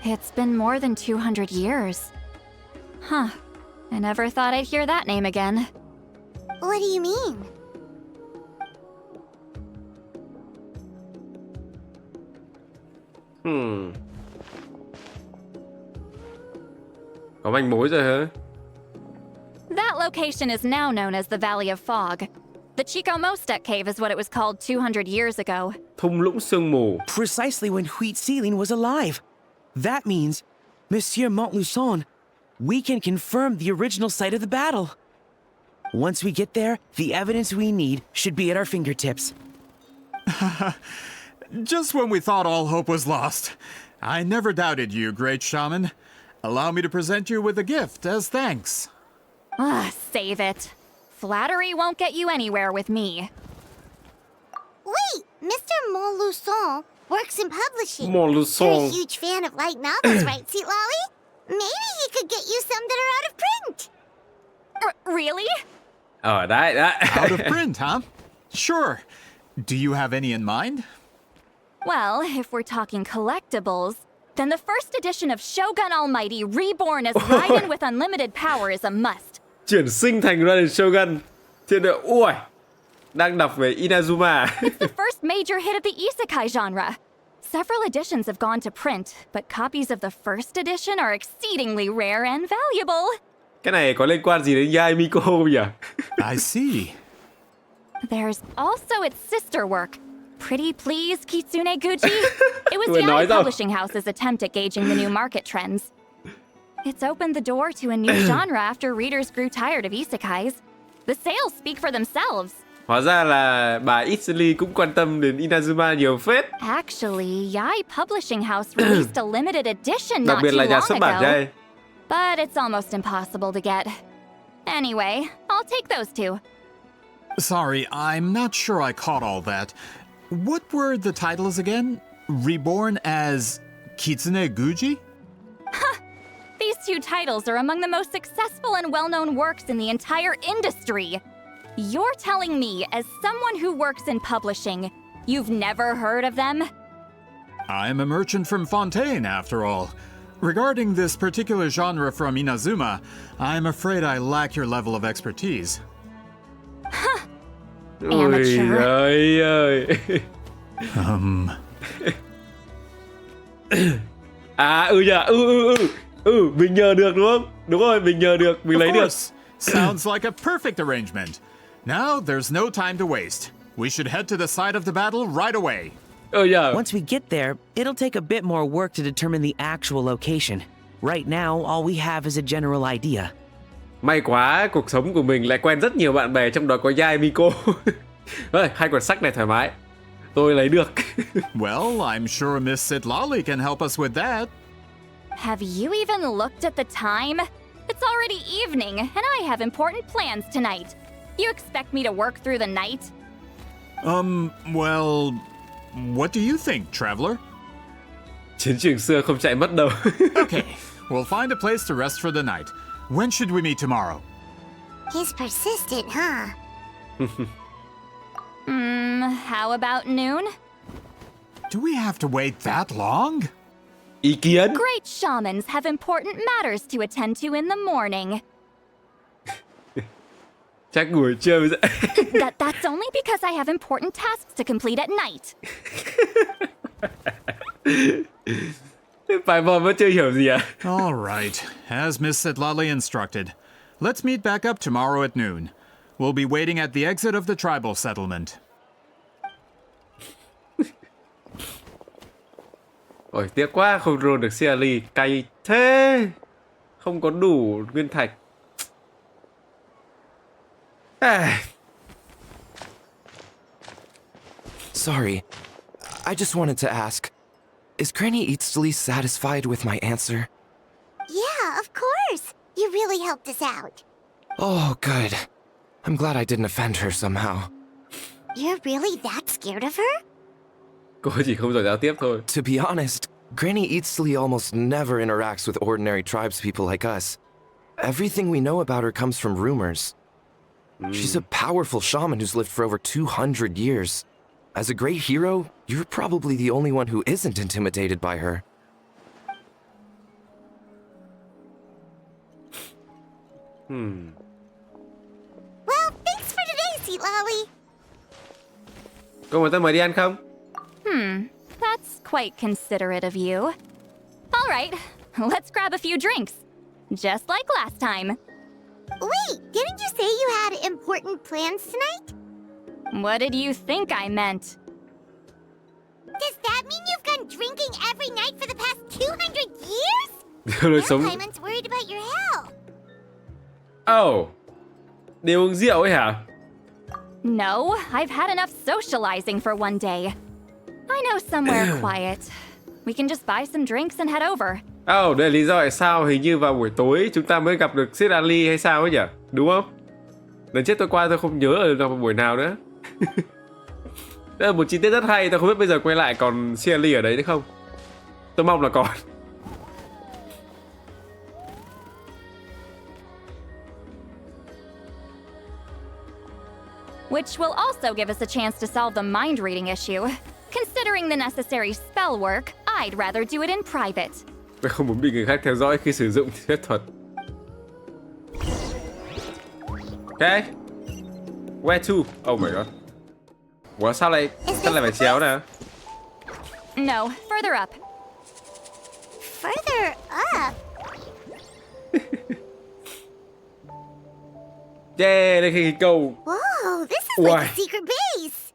It's been more than 200 years. Huh. I never thought I'd hear that name again. What do you mean? có manh mối rồi hả? That location is now known as the Valley of Fog. The Chico Mostuk cave is what it was called 200 years ago. Thung lũng sương mù. Precisely when Itzlti was alive. That means, Monsieur Montluçon, we can confirm the original site of the battle. Once we get there, the evidence we need should be at our fingertips. Just when we thought all hope was lost. I never doubted you, great shaman. Allow me to present you with a gift as thanks. Save it. Flattery won't get you anywhere with me. Wait, Mr. Montluçon works in publishing. Montluçon. You're a huge fan of light novels, right, Citlali? Maybe he could get you some that are out of print. Really? Đấy. Out of print, huh? Sure. Do you have any in mind? Well, if we're talking collectibles, then the first edition of Shogun Almighty reborn as Raiden with unlimited power is a must. Chuyển sinh thành Raiden Shogun. Thiên địa, ui, đang đọc về Inazuma. It's the first major hit of the isekai genre. Several editions have gone to print, but copies of the first edition are exceedingly rare and valuable. Cái này có liên quan gì đến Yai Miko không nhỉ? I see. There's also its sister work, Pretty Please Kitsune Guji. It was Vừa nói Yai đâu. Publishing House's attempt at gauging the new market trends. It's opened the door to a new genre after readers grew tired of isekais. The sales speak for themselves. Hóa ra là bà Itzlti cũng quan tâm đến Inazuma nhiều phết. Actually, Yai Publishing House released a limited edition Đặc not biệt too là nhà long xuất bản ago. đây. But it's almost impossible to get. Anyway, I'll take those two. Sorry, I'm not sure I caught all that. What were the titles again? Reborn as Kitsune Guji? These two titles are among the most successful and well-known works in the entire industry. You're telling me, as someone who works in publishing, you've never heard of them? I'm a merchant from Fontaine, after all. Regarding this particular genre from Inazuma, I'm afraid I lack your level of expertise. Ôi ơi ơi. Mình nhờ được đúng không? Đúng rồi, mình nhờ được, mình lấy Of được. course. Sounds like a perfect arrangement. Now, there's no time to waste. We should head to the site of the battle right away. Once we get there, it'll take a bit more work to determine the actual location. Right now, all we have is a general idea. May quá, cuộc sống của mình lại quen rất nhiều bạn bè, trong đó có Yai Miko. Rồi, hai quyển sách này thoải mái. Tôi lấy được. Well, I'm sure Miss Citlali can help us with that. Have you even looked at the time? It's already evening, and I have important plans tonight. You expect me to work through the night? Well, what do you think, traveler? Chiến trường xưa không chạy mất đâu. Okay, we'll find a place to rest for the night. When should we meet tomorrow? He's persistent, huh? How about noon? Do we have to wait that long? Ý kiến. Great shamans have important matters to attend to in the morning. Chắc ngủ trưa mới dậy. That's only because I have important tasks to complete at night. Phải bom vẫn chưa hiểu gì à? All right, as Miss Citlali instructed. Let's meet back up tomorrow at noon. We'll be waiting at the exit of the tribal settlement. Ôi, tiếc quá không roll được Citlali, cay thế. Không có đủ nguyên thạch. Sorry, I just wanted to ask, is Granny Itzlti satisfied with my answer? Yeah, of course. You really helped us out. Oh, good. I'm glad I didn't offend her somehow. You're really that scared of her? Cô chỉ không giỏi giao tiếp thôi. To be honest, Granny Itzlti almost never interacts with ordinary tribespeople like us. Everything we know about her comes from rumors. She's a powerful shaman who's lived for over 200 years. As a great hero, you're probably the only one who isn't intimidated by her. Well, thanks for today, Citlali. Cô muốn ta mời đi ăn không? That's quite considerate of you. All right, let's grab a few drinks. Just like last time. Wait, didn't you say you had important plans tonight? What did you think I meant? Does that mean you've gone drinking every night for the past 200 years? Đời Now sống. Clayman's worried about your health. Oh, đi uống rượu ấy hả? No, I've had enough socializing for one day. I know somewhere quiet. We can just buy some drinks and head over. Oh, đây là lý do tại sao hình như vào buổi tối chúng ta mới gặp được Citlali hay sao ấy nhỉ? Đúng không? Lần trước tôi qua tôi không nhớ ở buổi nào nữa. Đây là một chi tiết rất hay, tôi không biết bây giờ quay lại còn Citlali ở đấy nữa không? Tôi mong là còn. Which will also give us a chance to solve the mind reading issue. Considering the necessary spell work, I'd rather do it in private. Tôi không muốn bị người khác theo dõi khi sử dụng phép thuật. Ok. Where to? Oh my god. Ủa sao lại phải chéo nè? No, further up. Further up? Yeah, đây khi câu. Whoa, this is like a secret base.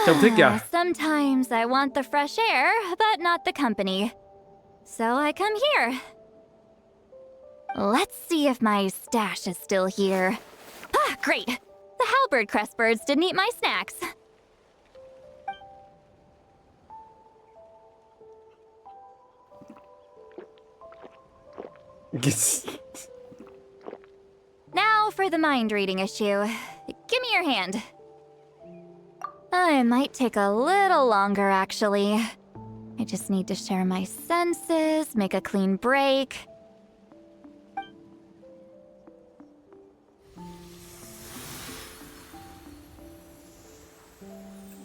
Trông thích nhỉ? Sometimes I want the fresh air, but not the company. So I come here. Let's see if my stash is still here. Ah, great! The halberd crest birds didn't eat my snacks. Now for the mind reading issue. Give me your hand. It might take a little longer, actually. I just need to share my senses, make a clean break.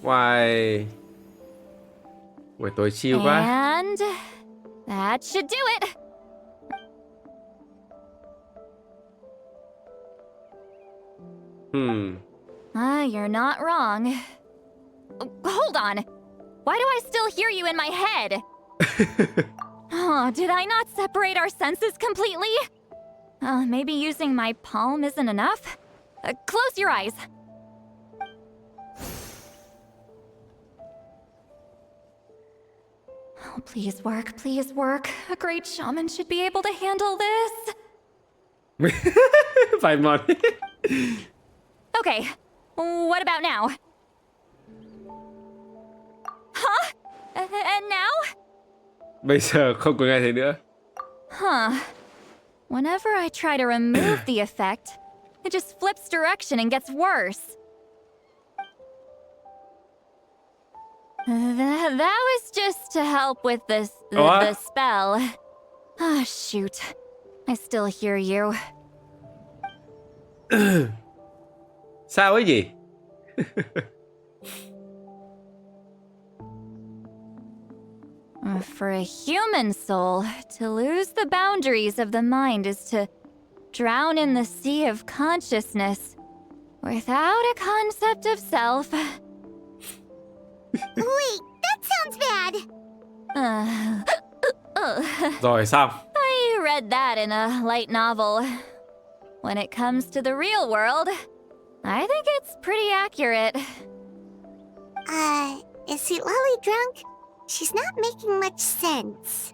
Why? Buổi tối chill quá. And that should do it. You're not wrong. Hold on. Why do I still hear you in my head? Oh, did I not separate our senses completely? Maybe using my palm isn't enough? Close your eyes. Oh, please work, please work. A great shaman should be able to handle this. Phải mòn. Okay, what about now? Huh? And now? Bây giờ không có nghe thấy nữa. Huh. Whenever I try to remove the effect, it just flips direction and gets worse. That was just to help with the spell. Ah, shoot. I still hear you. Sao ấy nhỉ? For a human soul, to lose the boundaries of the mind is to drown in the sea of consciousness without a concept of self. Wait, that sounds bad. Rồi xong. I read that in a light novel. When it comes to the real world, I think it's pretty accurate. Is Citlali drunk? She's not making much sense.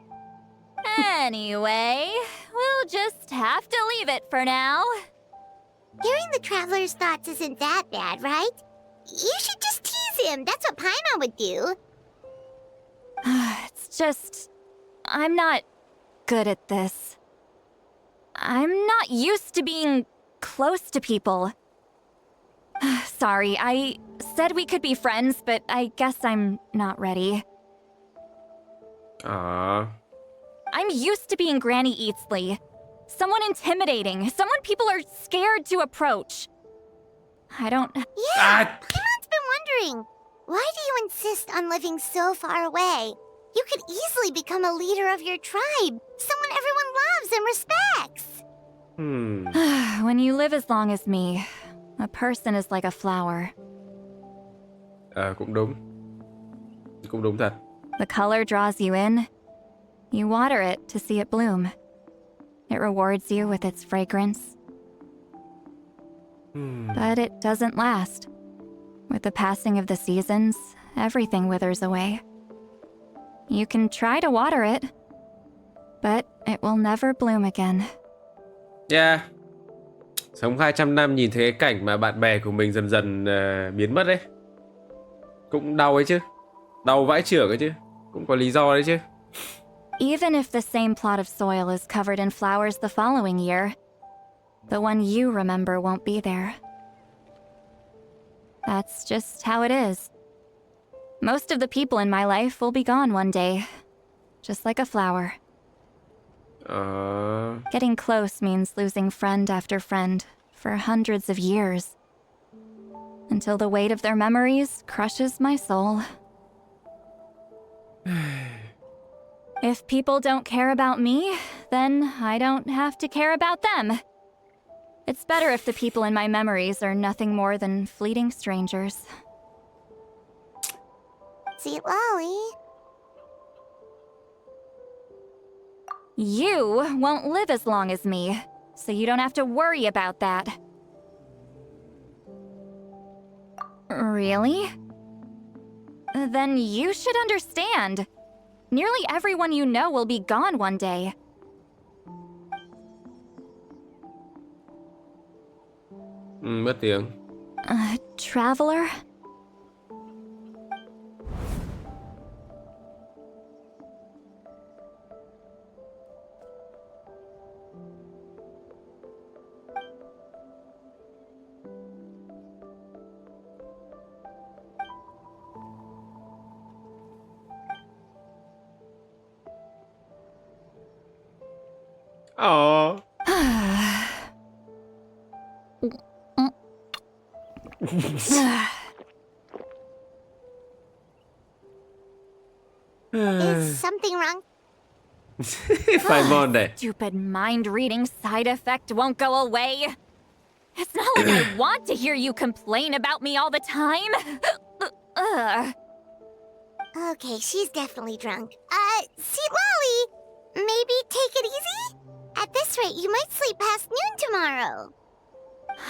Anyway, we'll just have to leave it for now. Hearing the traveler's thoughts isn't that bad, right? You should just tease him. That's what Paimon would do. It's just... I'm not good at this. I'm not used to being close to people. Sorry, I said we could be friends, but I guess I'm not ready. I'm used to being Granny Itzlti. Someone intimidating, someone people are scared to approach. I don't... Yeah, Paimon's been wondering. Why do you insist on living so far away? You could easily become a leader of your tribe. Someone everyone loves and respects. When you live as long as me, a person is like a flower. Cũng đúng. Cũng đúng thật. The color draws you in. You water it to see it bloom. It rewards you with its fragrance. But it doesn't last. With the passing of the seasons, everything withers away. You can try to water it, but it will never bloom again. Yeah. Sống 200 năm nhìn thấy cái cảnh mà bạn bè của mình dần dần biến mất đấy. Cũng đau ấy chứ. Đau vãi chưởng ấy chứ. Cũng có lý do đấy chứ. Even if the same plot of soil is covered in flowers the following year, the one you remember won't be there. That's just how it is. Most of the people in my life will be gone one day, just like a flower. Getting close means losing friend after friend for hundreds of years, until the weight of their memories crushes my soul. If people don't care about me, then I don't have to care about them. It's better if the people in my memories are nothing more than fleeting strangers. Citlali. You won't live as long as me, so you don't have to worry about that. Really? Then you should understand. Nearly everyone you know will be gone one day. Mất tiếng. Traveler? Oh. Is something wrong? Paimon đây. Stupid mind-reading side effect won't go away. It's not like I want to hear you complain about me all the time. Okay, she's definitely drunk. Citlali, maybe take it easy? At this rate, you might sleep past noon tomorrow.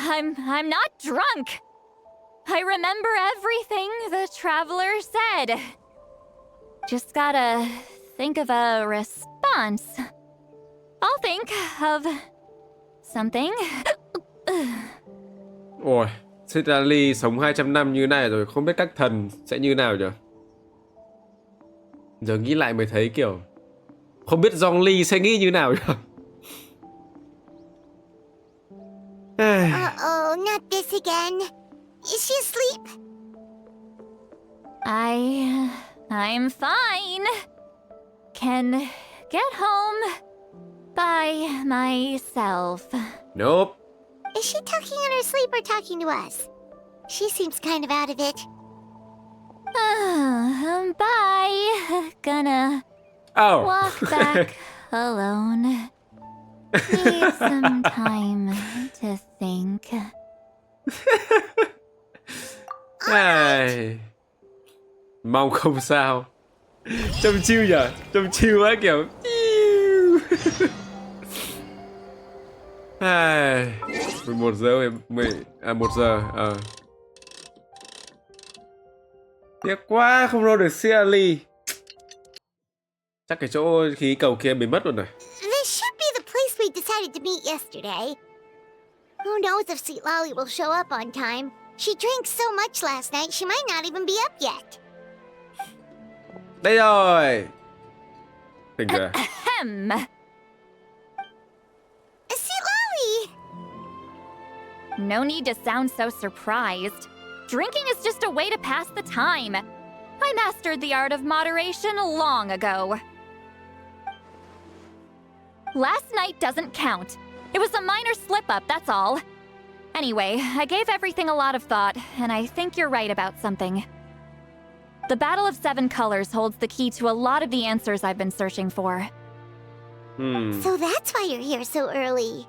I'm not drunk. I remember everything the traveler said. Just gotta think of a response. I'll think of something. Ôi, Citlali sống 200 năm như này rồi, không biết các thần sẽ như nào nhỉ? Giờ nghĩ lại mới thấy kiểu Không biết Zhongli sẽ nghĩ như nào nhỉ? Uh-oh, not this again. Is she asleep? I'm fine. Can get home by myself. Nope. Is she talking in her sleep or talking to us? She seems kind of out of it. Bye. Gonna walk back alone. Need some time to think. Ai... Mong không sao. Trông chill nhỉ? Trông chill quá kiểu. 11 giờ 1 giờ. Tiếc quá không roll được Citlali. Chắc cái chỗ khí cầu kia bị mất rồi này. This should be the place we decided to meet yesterday. Who knows if Citlali will show up on time? She drank so much last night, she might not even be up yet. Đây rồi. Tỉnh rồi. Citlali! No need to sound so surprised. Drinking is just a way to pass the time. I mastered the art of moderation long ago. Last night doesn't count. It was a minor slip-up, that's all. Anyway, I gave everything a lot of thought, and I think you're right about something. The Battle of Seven Colors holds the key to a lot of the answers I've been searching for. So that's why you're here so early.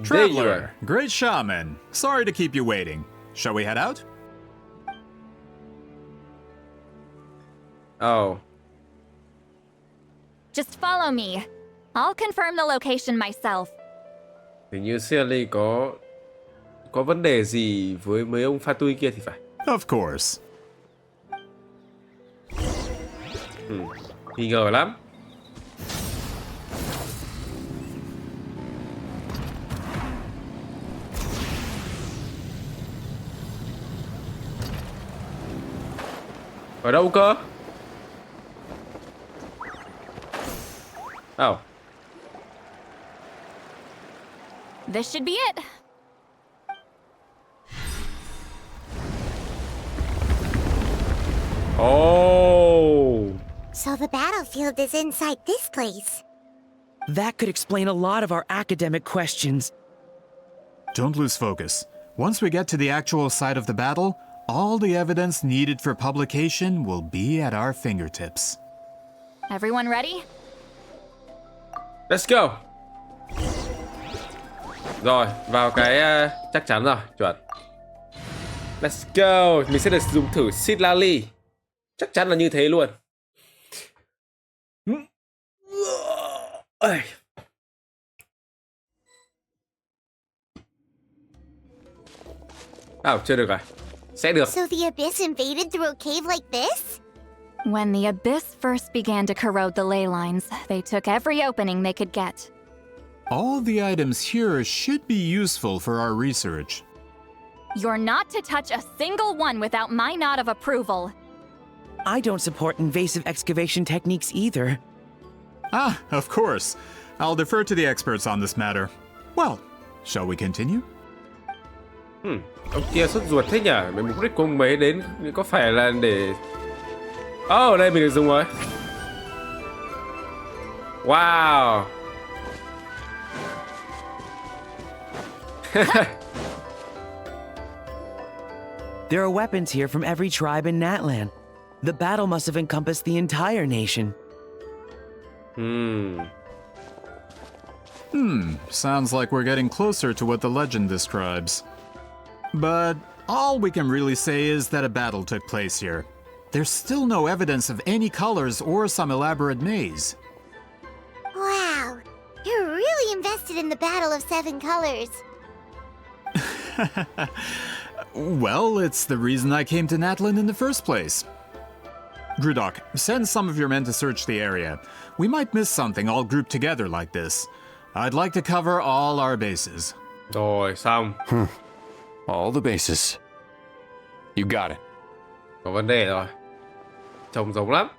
Traveler, great shaman. Sorry to keep you waiting. Shall we head out? Oh. Just follow me. I'll confirm the location myself. Hình như Citlali có vấn đề gì với mấy ông pha tui kia thì phải. Of course. Nghi ngờ lắm. Ở đâu cơ? Oh. This should be it. Oh. So the battlefield is inside this place. That could explain a lot of our academic questions. Don't lose focus. Once we get to the actual site of the battle, all the evidence needed for publication will be at our fingertips. Everyone ready? Let's go. Rồi, vào cái chắc chắn rồi, chuẩn. Let's go. Mình sẽ được dùng thử Citlali. Chắc chắn là như thế luôn. Chưa được rồi. Sẽ được. So the abyss invaded through a cave like this? When the abyss first began to corrode the ley lines, they took every opening they could get. All the items here should be useful for our research. You're not to touch a single one without my nod of approval. I don't support invasive excavation techniques either. Ah, of course. I'll defer to the experts on this matter. Well, shall we continue? Ông kia sốt ruột thế nhỉ? Mày mục đích của ông ấy đến có phải là để... Oh, đây mình được dùng rồi. Wow. There are weapons here from every tribe in Natlan. The battle must have encompassed the entire nation. Sounds like we're getting closer to what the legend describes. But all we can really say is that a battle took place here. There's still no evidence of any colors or some elaborate maze. Wow, you're really invested in the Battle of Seven Colors. Well, it's the reason I came to Natlan in the first place. Grudok, send some of your men to search the area. We might miss something all grouped together like this. I'd like to cover all our bases. Rồi, xong. All the bases. You got it. Có vấn đề rồi. Trông giống lắm.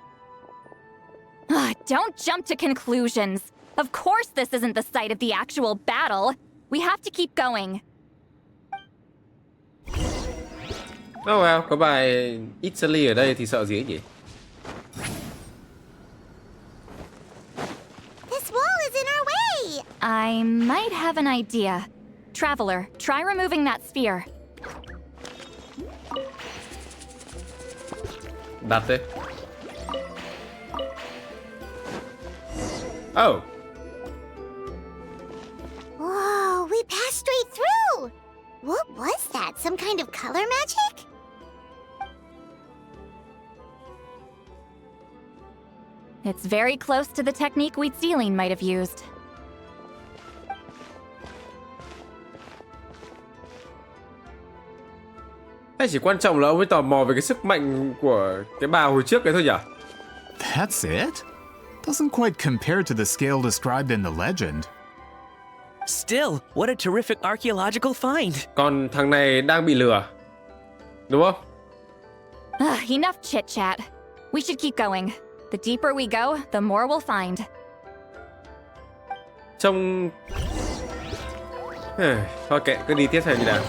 Don't jump to conclusions. Of course this isn't the site of the actual battle. We have to keep going. Oh well, có bài Itzlti ở đây thì sợ gì ấy nhỉ? This wall is in our way! I might have an idea. Traveler, try removing that sphere. Đặt đấy. Oh. Whoa, we passed straight through! What was that? Some kind of color magic? It's very close to the technique Itzlti might have used. Hay chỉ quan trọng là ông ấy tò mò về cái sức mạnh của cái bà hồi trước ấy thôi nhỉ? That's it? Doesn't quite compare to the scale described in the legend. Still, what a terrific archaeological find. Còn thằng này đang bị lừa. Đúng không? Enough chit-chat. We should keep going. The deeper we go, the more we'll find. Trông... Thôi kệ, cứ đi tiếp theo như nào.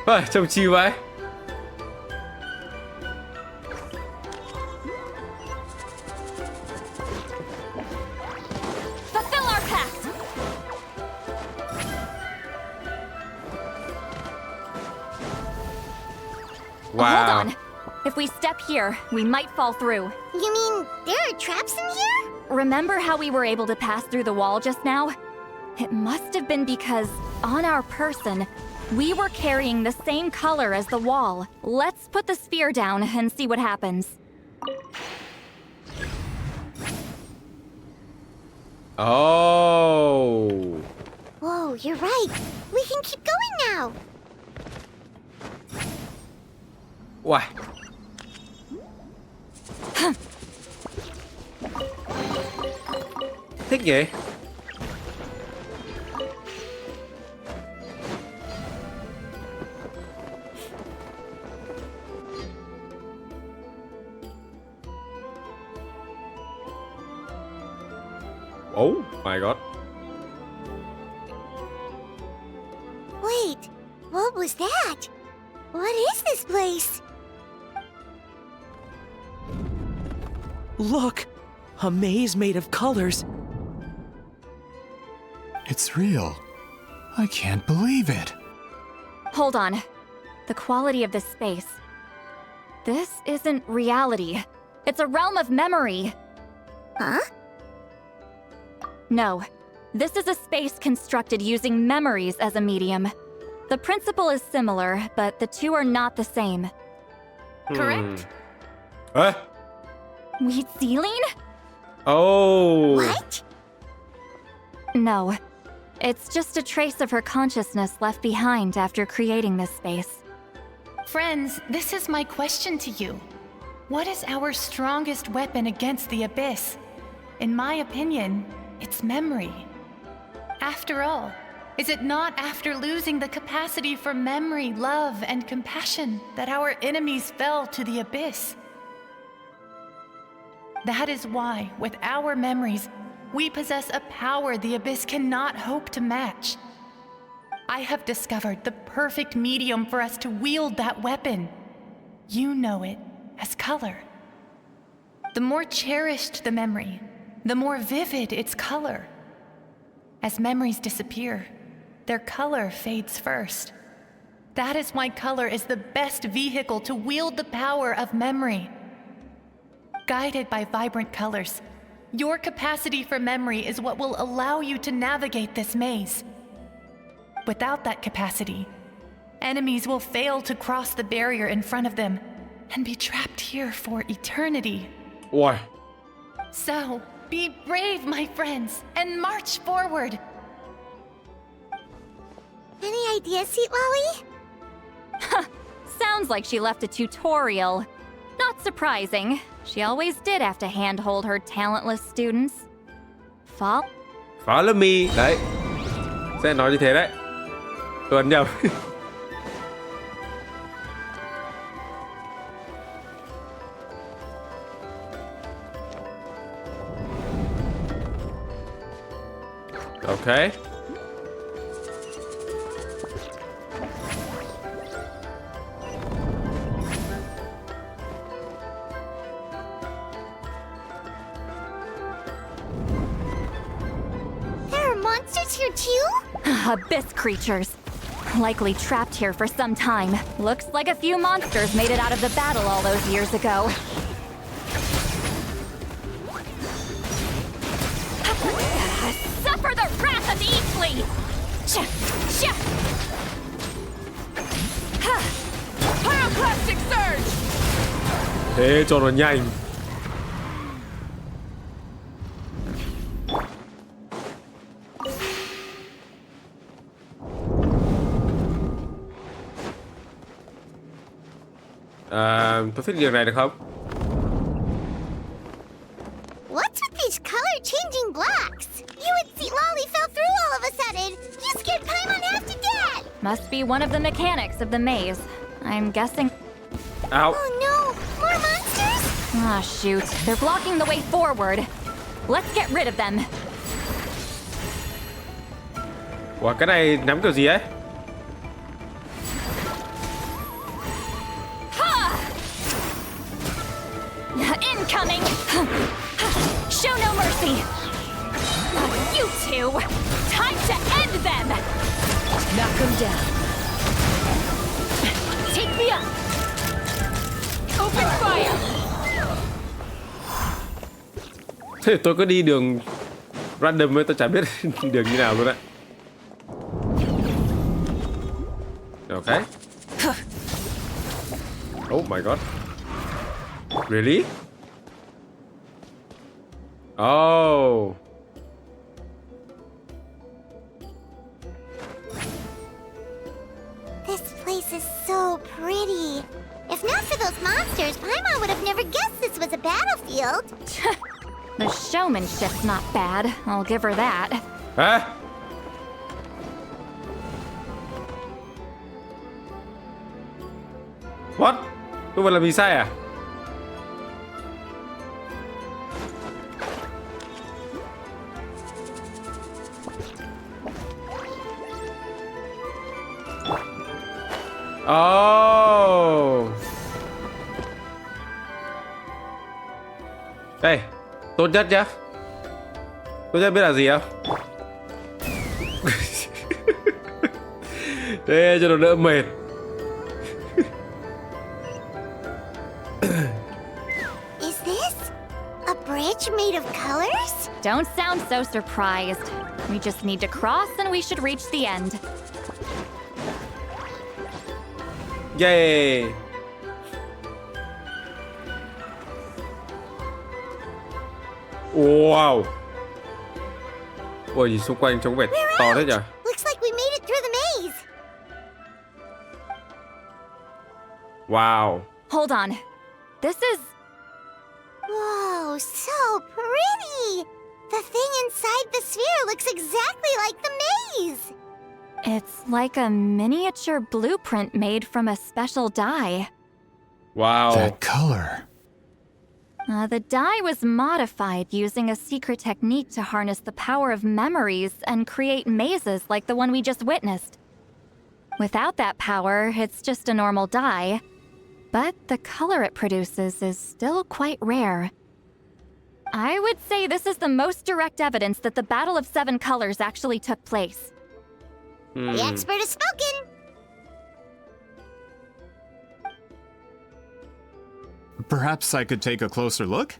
Thôi, trông chill vậy. Fulfill our pact! Wow. Hold on. If we step here, we might fall through. You mean there are traps in here? Remember how we were able to pass through the wall just now? It must have been because, on our person, we were carrying the same color as the wall. Let's put the sphere down and see what happens. Oh. Whoa, you're right. We can keep going now. Wow. Thích nhỉ? Oh my god. Wait, what was that? What is this place? Look! A maze made of colors. It's real. I can't believe it. Hold on. The quality of this space. This isn't reality. It's a realm of memory. Huh? No. This is a space constructed using memories as a medium. The principle is similar, but the two are not the same. Correct? Huh? Itzlti? Oh. What? No. It's just a trace of her consciousness left behind after creating this space. Friends, this is my question to you. What is our strongest weapon against the Abyss? In my opinion, it's memory. After all, is it not after losing the capacity for memory, love, and compassion that our enemies fell to the Abyss? That is why, with our memories, we possess a power the Abyss cannot hope to match. I have discovered the perfect medium for us to wield that weapon. You know it as color. The more cherished the memory, the more vivid its color. As memories disappear, their color fades first. That is why color is the best vehicle to wield the power of memory. Guided by vibrant colors, your capacity for memory is what will allow you to navigate this maze. Without that capacity, enemies will fail to cross the barrier in front of them and be trapped here for eternity. Why? So, be brave, my friends, and march forward. Any ideas, Citlali? Sounds like she left a tutorial. Not surprising. She always did have to handhold her talentless students. Follow me. Đấy. Sẽ nói như thế đấy. Tuần nhầm. Ok. There are monsters here too? Abyss creatures. Likely trapped here for some time. Looks like a few monsters made it out of the battle all those years ago. Suffer the wrath of Itzlti! Pyroclastic surge! Thế cho nó nhanh. Tôi thích điều này được không? What's with these color-changing blocks? You and Citlali fell through all of a sudden. You scared Paimon half to death. Must be one of the mechanics of the maze. I'm guessing... Ow. Oh no, more monsters? Ah, shoot. They're blocking the way forward. Let's get rid of them. Ủa, cái này nắm kiểu gì ấy? Incoming! Show no mercy! You two! Time to end them! Knock them down. Take me up! Open fire! Thế tôi cứ đi đường random ấy, tôi chả biết đường như nào luôn đấy. Ok. Oh my god. Really? Oh. This place is so pretty. If not for those monsters, Paimon would have never guessed this was a battlefield. The showmanship's not bad. I'll give her that. Hả? What? Tôi vừa làm gì sai à? Oh. Đây, tốt nhất nhá. Tốt nhất biết là gì không? Thế cho nó đỡ mệt. Is this a bridge made of colors? Don't sound so surprised. We just need to cross and we should reach the end. Yay. Wow. Ôi, nhìn xung quanh trông vẻ to thế nhỉ? Looks like we made it through the maze. Wow. Hold on. This is... Whoa, so pretty! The thing inside the sphere looks exactly like the maze! It's like a miniature blueprint made from a special dye. Wow. That color. The dye was modified using a secret technique to harness the power of memories and create mazes like the one we just witnessed. Without that power, it's just a normal dye. But the color it produces is still quite rare. I would say this is the most direct evidence that the Battle of Seven Colors actually took place. The expert has spoken! Perhaps I could take a closer look?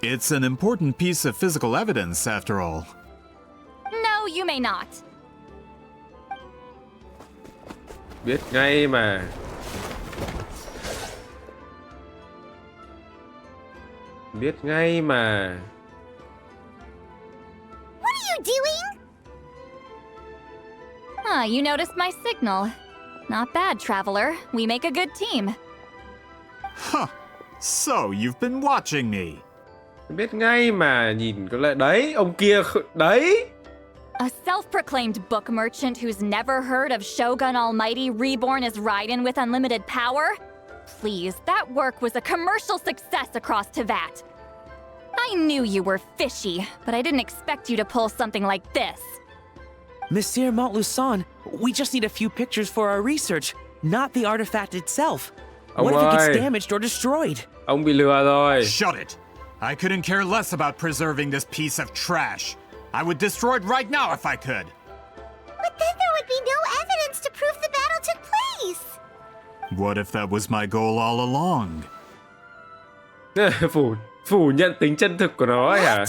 It's an important piece of physical evidence, after all. No, you may not. Biết ngay mà. Biết ngay mà. What are you doing? Ah, you noticed my signal. Not bad, traveler. We make a good team. Huh. So, you've been watching me. Biết ngay mà, nhìn có lẽ đấy, ông kia đấy. A self-proclaimed book merchant who's never heard of Shogun Almighty reborn as Raiden with unlimited power? Please, that work was a commercial success across Teyvat. I knew you were fishy, but I didn't expect you to pull something like this. Monsieur Montluçon, we just need a few pictures for our research, not the artifact itself. What if it gets damaged or destroyed? Ông bị lừa rồi. Shut it! I couldn't care less about preserving this piece of trash. I would destroy it right now if I could. But then there would be no evidence to prove the battle took place. What if that was my goal all along? phủ nhận tính chân thực của nó ấy hả?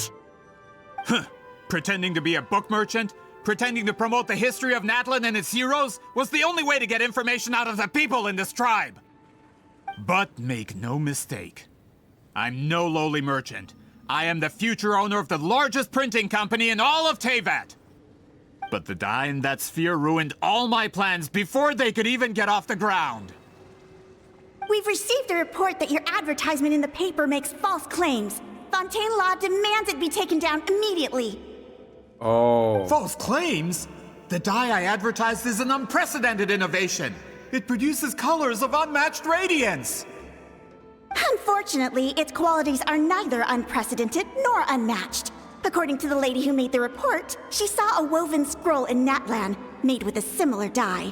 Pretending to be a book merchant, pretending to promote the history of Natlan and its heroes was the only way to get information out of the people in this tribe. But make no mistake, I'm no lowly merchant. I am the future owner of the largest printing company in all of Teyvat. But the dye in that sphere ruined all my plans before they could even get off the ground. We've received a report that your advertisement in the paper makes false claims. Fontaine Law demands it be taken down immediately. Oh. False claims? The dye I advertised is an unprecedented innovation. It produces colors of unmatched radiance. Unfortunately, its qualities are neither unprecedented nor unmatched. According to the lady who made the report, she saw a woven scroll in Natlan made with a similar dye.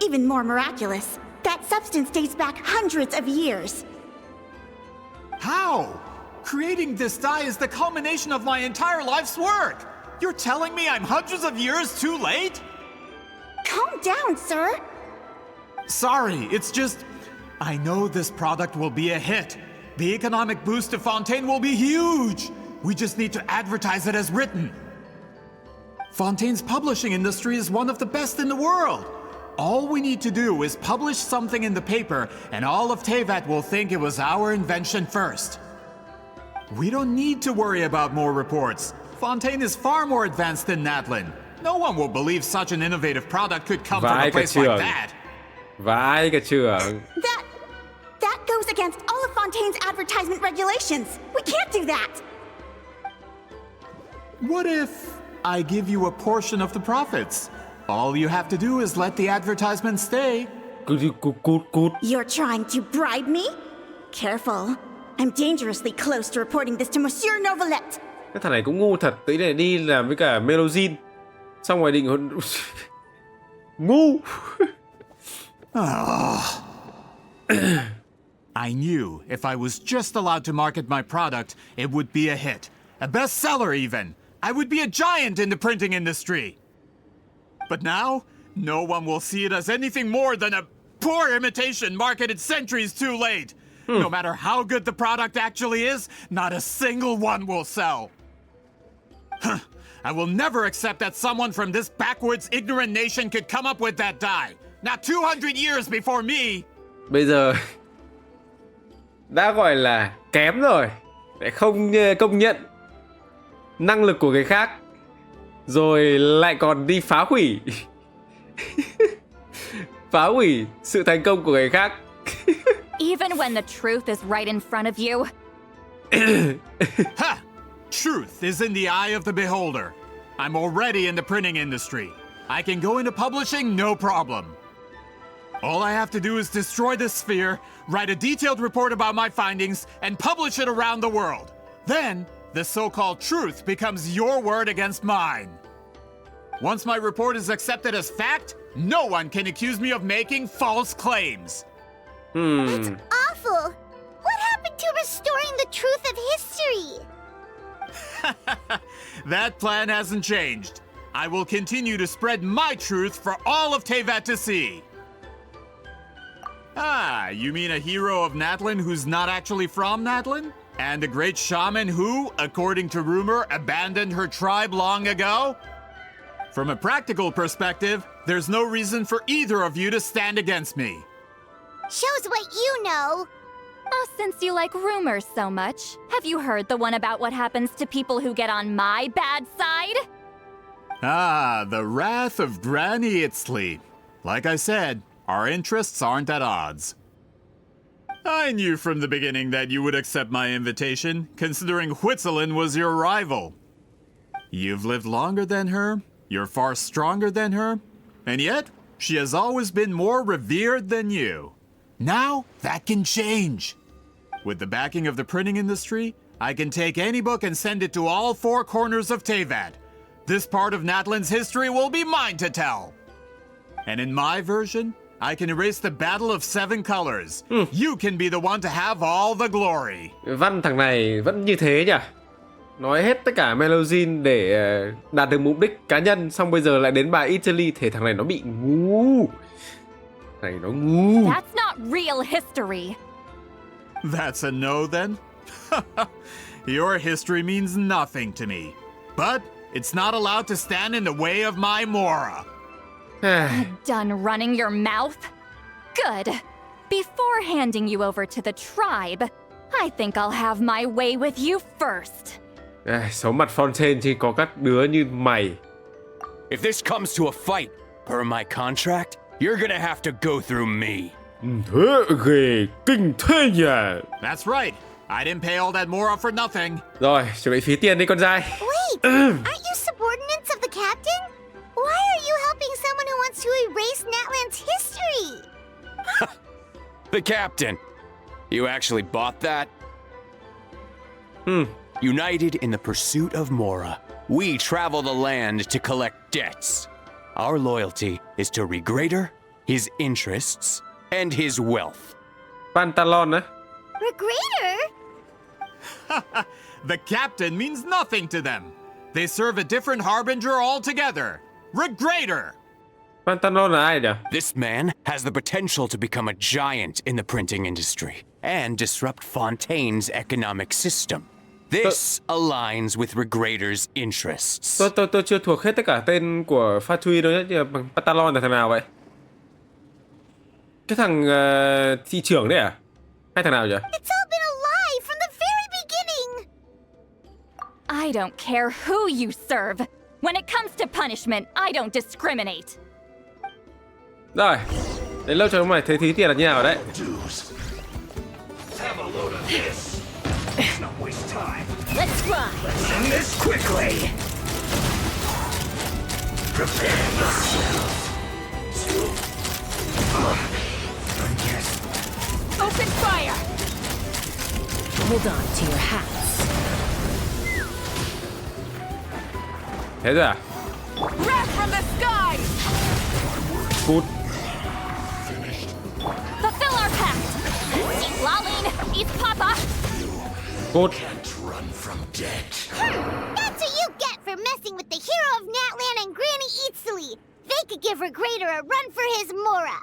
Even more miraculous, that substance dates back hundreds of years. How? Creating this dye is the culmination of my entire life's work. You're telling me I'm hundreds of years too late? Calm down, sir. Sorry, it's just... I know this product will be a hit. The economic boost to Fontaine will be huge. We just need to advertise it as written. Fontaine's publishing industry is one of the best in the world. All we need to do is publish something in the paper, and all of Teyvat will think it was our invention first. We don't need to worry about more reports. Fontaine is far more advanced than Natlan. No one will believe such an innovative product could come from a place like that. Vãi cả trưởng. That goes against all of Fontaine's advertisement regulations. We can't do that. What if I give you a portion of the profits? All you have to do is let the advertisement stay. You're trying to bribe me? Careful. I'm dangerously close to reporting this to Monsieur Novelette. Cái thằng này cũng ngu thật, tí này đi làm với cả Melozin. Xong rồi định ngu. I knew if I was just allowed to market my product, it would be a hit. A bestseller even. I would be a giant in the printing industry. But now, no one will see it as anything more than a poor imitation marketed centuries too late. No matter how good the product actually is, not a single one will sell. I will never accept that someone from this backwoods, ignorant nation could come up with that dye. Not 200 years before me. Bây giờ đã gọi là kém rồi, để không công nhận năng lực của người khác, rồi lại còn đi phá hủy phá hủy sự thành công của người khác. Even when the truth is right in front of you. Ha! Truth is in the eye of the beholder. I'm already in the printing industry. I can go into publishing, no problem. All I have to do is destroy this sphere, write a detailed report about my findings, and publish it around the world. Then, the so-called truth becomes your word against mine. Once my report is accepted as fact, no one can accuse me of making false claims. That's awful. What happened to restoring the truth of history? That plan hasn't changed. I will continue to spread my truth for all of Teyvat to see. Ah, you mean a hero of Natlan who's not actually from Natlan? And a great shaman who, according to rumor, abandoned her tribe long ago? From a practical perspective, there's no reason for either of you to stand against me. Shows what you know. Oh, since you like rumors so much, have you heard the one about what happens to people who get on my bad side? Ah, the wrath of Granny Itzlti. Like I said, our interests aren't at odds. I knew from the beginning that you would accept my invitation, considering Huitzilin was your rival. You've lived longer than her, you're far stronger than her, and yet she has always been more revered than you. Now, that can change. With the backing of the printing industry, I can take any book and send it to all four corners of Teyvat. This part of Natlan's history will be mine to tell. And in my version, I can erase the Battle of Seven Colors. You can be the one to have all the glory. Văn thằng này vẫn như thế nhỉ? Nói hết tất cả Melozin để đạt được mục đích cá nhân, xong bây giờ lại đến bà Itzlti, thì thằng này nó bị ngu. Này nó ngu. That's not real history. That's a no then? Your history means nothing to me. But it's not allowed to stand in the way of my Mora. Done running your mouth? Good. Before handing you over to the tribe, I think I'll have my way with you first. Xấu mặt Fontaine chỉ có các đứa như mày. If this comes to a fight, per my contract, you're gonna have to go through me. Thế ghê, kinh thế nhỉ? That's right. I didn't pay all that Mora for nothing. Rồi, chuẩn bị phí tiền đi con trai. Wait, aren't you subordinates of the captain? Why are you helping someone who wants to erase Natlan's history? The captain. You actually bought that? United in the pursuit of Mora, we travel the land to collect debts. Our loyalty is to Regrader, his interests, and his wealth. Pantalon á? Regrader? The captain means nothing to them. They serve a different harbinger altogether. Regrader! Pantalon là ai nhỉ? This man has the potential to become a giant in the printing industry and disrupt Fontaine's economic system. This aligns with Regrader's interests. Tôi chưa thuộc hết tất cả tên của Fatui đâu nhé. Nhưng mà bằng Pantalon là thằng nào vậy? Cái thằng thị trưởng đấy à? Hay thằng nào vậy? It's all been a lie from the very beginning. I don't care who you serve. When it comes to punishment, I don't discriminate. Rồi, đến lâu cho mày thấy thí tiền là như nào đấy. Let's run. Let's end this quickly. Prepare yourself. Open fire. Hold on to your hats. Thế rồi à? Wrath from the skies. Cút. Fulfill our pact. Citlali, Itzpapa. Cút. Run from debt. That's what you get for messing with the hero of Natlan and Granny Itzlti. They could give Regrader a run for his Mora.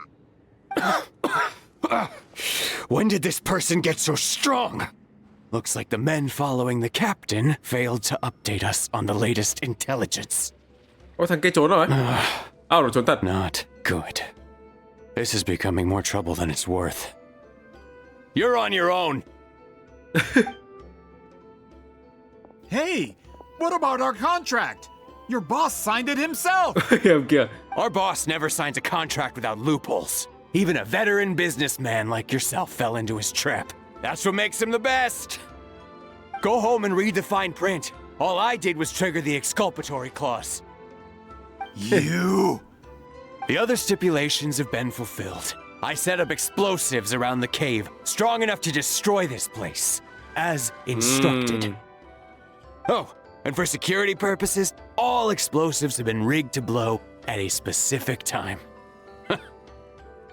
When did this person get so strong? Looks like the men following the captain failed to update us on the latest intelligence. Ôi thằng kia trốn rồi. Rồi trốn thật. Not good. This is becoming more trouble than it's worth. You're on your own. Hey, what about our contract? Your boss signed it himself. Our boss never signs a contract without loopholes. Even a veteran businessman like yourself fell into his trap. That's what makes him the best. Go home and read the fine print. All I did was trigger the exculpatory clause. You? The other stipulations have been fulfilled. I set up explosives around the cave, strong enough to destroy this place, as instructed. Oh, and for security purposes, all explosives have been rigged to blow at a specific time.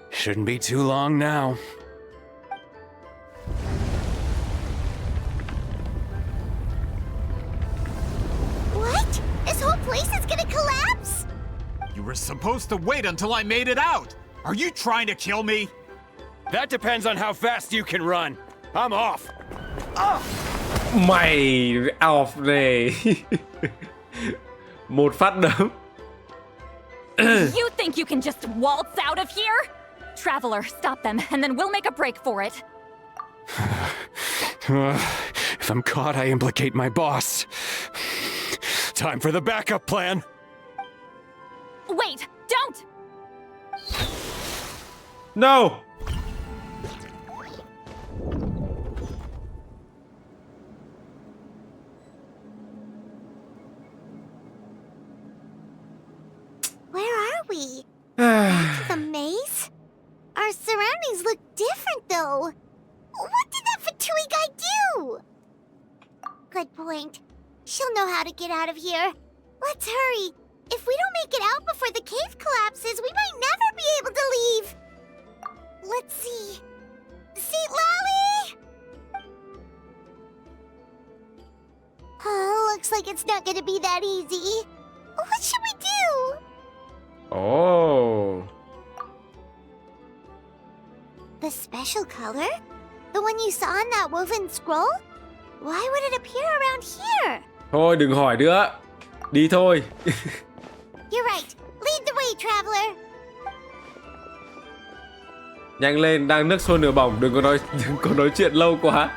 Shouldn't be too long now. What? This whole place is gonna collapse? You were supposed to wait until I made it out. Are you trying to kill me? That depends on how fast you can run. I'm off. Mày off này. Một phát đấm. You think you can just waltz out of here? Traveler, stop them, and then we'll make a break for it. If I'm caught, I implicate my boss. Time for the backup plan. Wait, don't! No! Where are we? Back to the maze? Our surroundings look different, though. What did that Fatui guy do? Good point. She'll know how to get out of here. Let's hurry. If we don't make it out before the cave collapses, we might never be able to leave. Let's see. Citlali! Oh, looks like it's not gonna be that easy. What should we do? Oh. The special color? The one you saw in that woven scroll? Why would it appear around here? Thôi đừng hỏi nữa. Đi thôi. You're right. Lead the way, traveler. Nhanh lên, đang nước sôi nửa bỏng, đừng có nói chuyện lâu quá.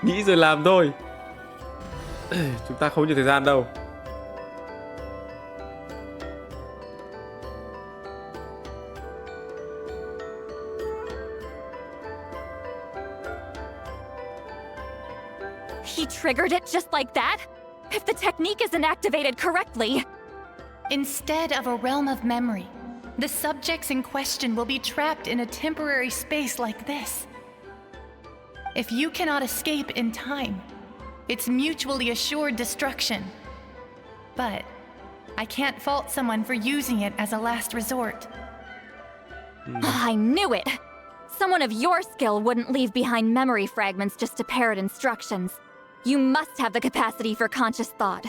Nghĩ rồi làm thôi. Chúng ta không nhiều thời gian đâu. He triggered it just like that? If the technique isn't activated correctly. Instead of a realm of memory, the subjects in question will be trapped in a temporary space like this. If you cannot escape in time, it's mutually assured destruction. But I can't fault someone for using it as a last resort. I knew it! Someone of your skill wouldn't leave behind memory fragments just to parrot instructions. You must have the capacity for conscious thought.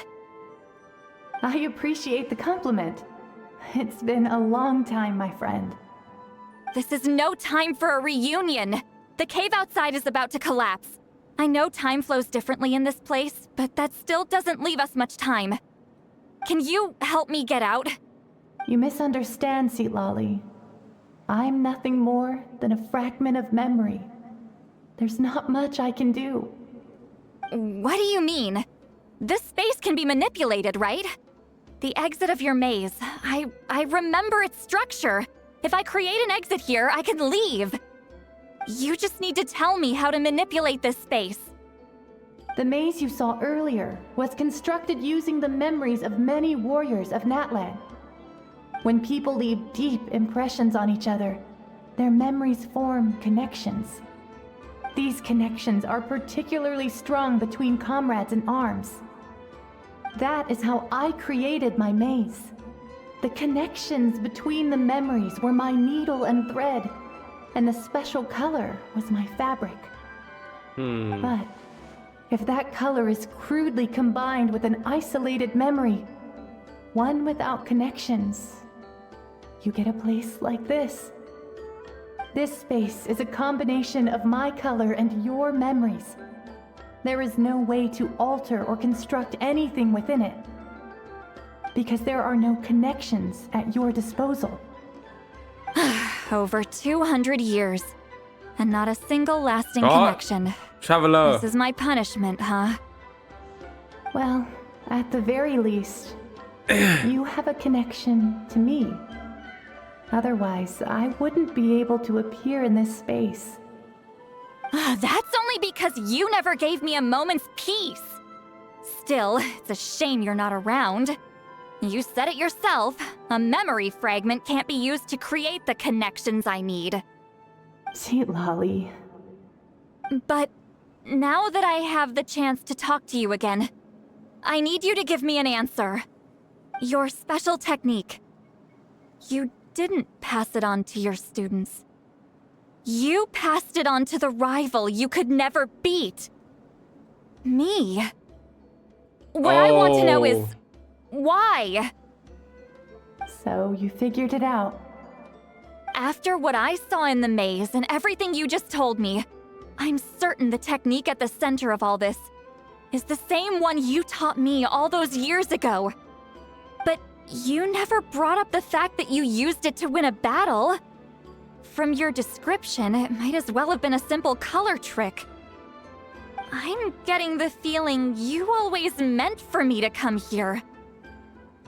I appreciate the compliment. It's been a long time, my friend. This is no time for a reunion. The cave outside is about to collapse. I know time flows differently in this place, but that still doesn't leave us much time. Can you help me get out? You misunderstand, Citlali. I'm nothing more than a fragment of memory. There's not much I can do. What do you mean? This space can be manipulated, right? The exit of your maze. I remember its structure. If I create an exit here, I can leave. You just need to tell me how to manipulate this space. The maze you saw earlier was constructed using the memories of many warriors of Natlan. When people leave deep impressions on each other, their memories form connections. These connections are particularly strong between comrades in arms. That is how I created my maze. The connections between the memories were my needle and thread, and the special color was my fabric. But if that color is crudely combined with an isolated memory, one without connections, you get a place like this. This space is a combination of my color and your memories. There is no way to alter or construct anything within it, because there are no connections at your disposal. Over 200 years, and not a single lasting connection. Traveler. This is my punishment, huh? Well, at the very least, you have a connection to me. Otherwise, I wouldn't be able to appear in this space. That's only because you never gave me a moment's peace. Still, it's a shame you're not around. You said it yourself. A memory fragment can't be used to create the connections I need. Citlali. But now that I have the chance to talk to you again, I need you to give me an answer. Your special technique. You didn't pass it on to your students. You passed it on to the rival you could never beat. Me. What I want to know is, why? So you figured it out. After what I saw in the maze and everything you just told me, I'm certain the technique at the center of all this is the same one you taught me all those years ago. But you never brought up the fact that you used it to win a battle. From your description, it might as well have been a simple color trick. I'm getting the feeling you always meant for me to come here.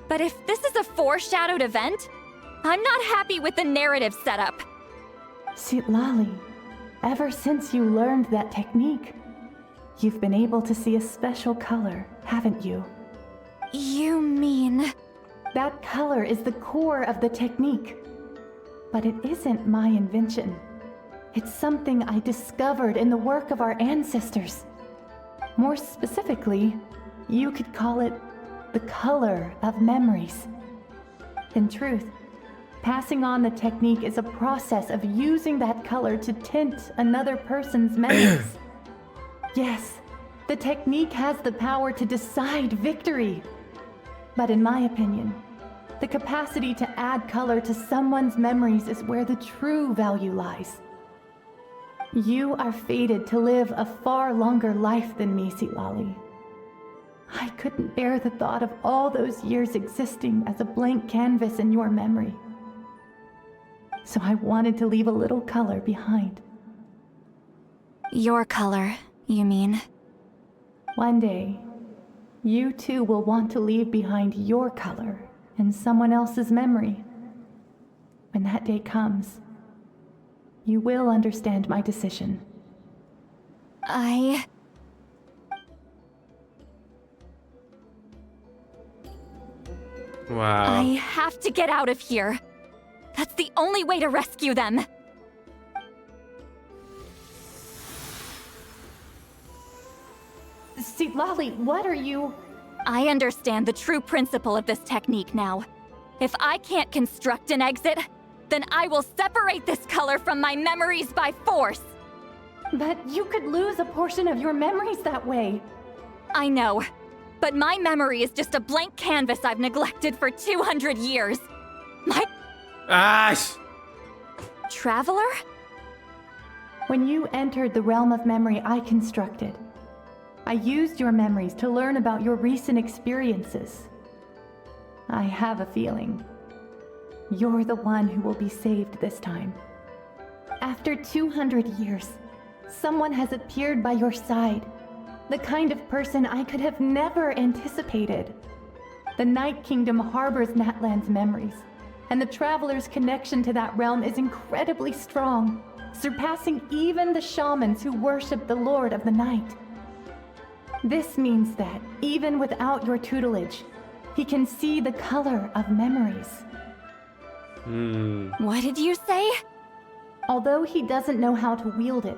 But if this is a foreshadowed event, I'm not happy with the narrative setup. Citlali, ever since you learned that technique, you've been able to see a special color, haven't you? You mean... That color is the core of the technique. But it isn't my invention. It's something I discovered in the work of our ancestors. More specifically, you could call it the color of memories. In truth, passing on the technique is a process of using that color to tint another person's memories. Yes, the technique has the power to decide victory. But in my opinion, the capacity to add color to someone's memories is where the true value lies. You are fated to live a far longer life than me, Citlali. I couldn't bear the thought of all those years existing as a blank canvas in your memory. So I wanted to leave a little color behind. Your color, you mean? One day, you too will want to leave behind your color in someone else's memory. When that day comes, you will understand my decision. Wow. I have to get out of here. That's the only way to rescue them. Citlali, what are you... I understand the true principle of this technique now. If I can't construct an exit, then I will separate this color from my memories by force. But you could lose a portion of your memories that way. I know, but my memory is just a blank canvas I've neglected for 200 years. My... Ash! Traveler? When you entered the realm of memory I constructed, I used your memories to learn about your recent experiences. I have a feeling you're the one who will be saved this time. After 200 years, someone has appeared by your side. The kind of person I could have never anticipated. The Night Kingdom harbors Natlan's memories, and the Traveler's connection to that realm is incredibly strong, surpassing even the shamans who worship the Lord of the Night. This means that, even without your tutelage, he can see the color of memories. What did you say? Although he doesn't know how to wield it,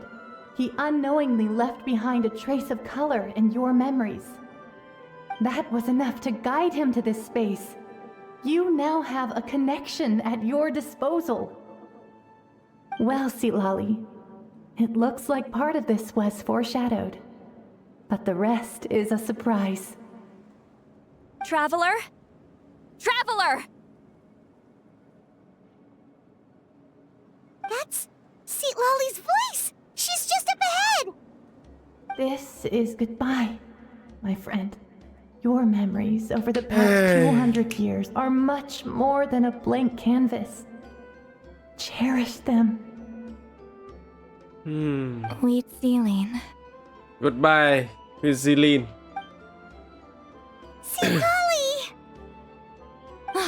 he unknowingly left behind a trace of color in your memories. That was enough to guide him to this space. You now have a connection at your disposal. Well, Citlali, it looks like part of this was foreshadowed, but the rest is a surprise. Traveler? Traveler! That's Citlali's voice! She's just up ahead! This is goodbye, my friend. Your memories over the past 200 years are much more than a blank canvas. Cherish them. Itzlti. Goodbye, Itzlti. Citlali!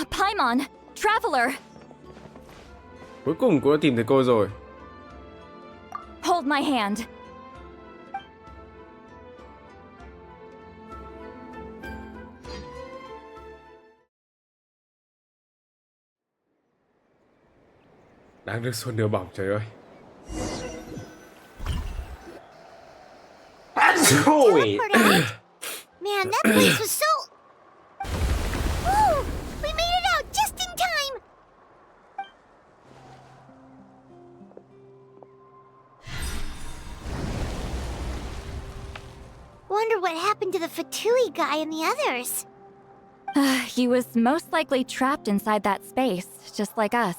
Paimon! Traveler! Cuối cùng cô đã tìm thấy cô rồi. Hold my hand. Đang được xuân nửa bỏng, trời ơi. Thôi. Man, that place was so... Woo! We made it out just in time! Wonder what happened to the Fatui guy and the others. He was most likely trapped inside that space, just like us.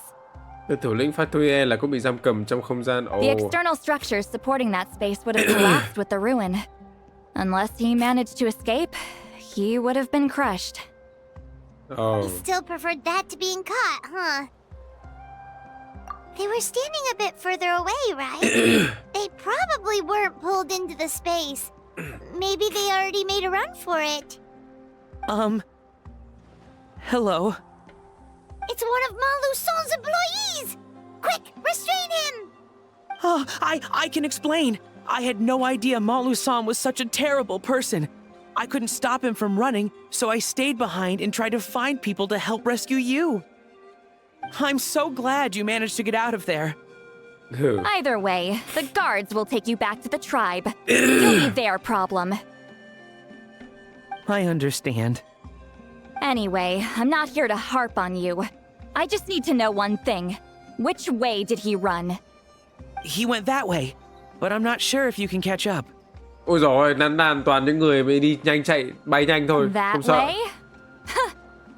Thủ lĩnh Fatui là cũng bị giam cầm trong không gian. The external structures supporting that space would have collapsed with the ruin. Unless he managed to escape, he would have been crushed. He still preferred that to being caught, huh? They were standing a bit further away, right? They probably weren't pulled into the space. Maybe they already made a run for it. Hello? It's one of Maluson's employees! Quick, restrain him! Oh, I can explain. I had no idea Malu-san was such a terrible person. I couldn't stop him from running, so I stayed behind and tried to find people to help rescue you. I'm so glad you managed to get out of there. Either way, the guards will take you back to the tribe. You'll be their problem. I understand. Anyway, I'm not here to harp on you. I just need to know one thing. Which way did he run? He went that way, but I'm not sure if you can catch up. Ôi dồi ôi, Nan toàn những người mới đi nhanh chạy, bay nhanh thôi, That không sợ. way?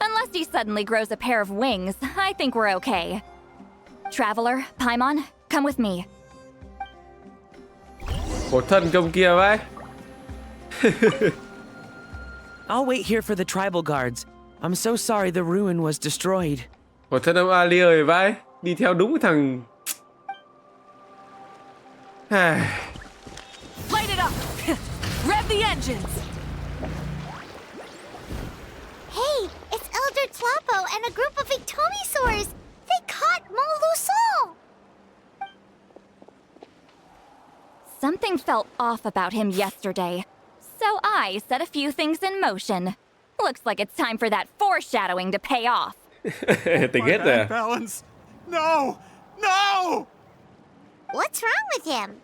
Unless he suddenly grows a pair of wings, I think we're okay. Traveler, Paimon, come with me. Khổ thân công kia vậy. I'll wait here for the tribal guards. I'm so sorry the ruin was destroyed. Khổ thân ông Ali ơi vậy. Đi theo đúng cái thằng... Light it up! Rev the engines! Hey, it's Elder Tlapo and a group of Ictomisaurs! They caught Molusol! Something felt off about him yesterday, so I set a few things in motion. Looks like it's time for that foreshadowing to pay off. Tình hết rồi. Balance! No! No! What's wrong with him?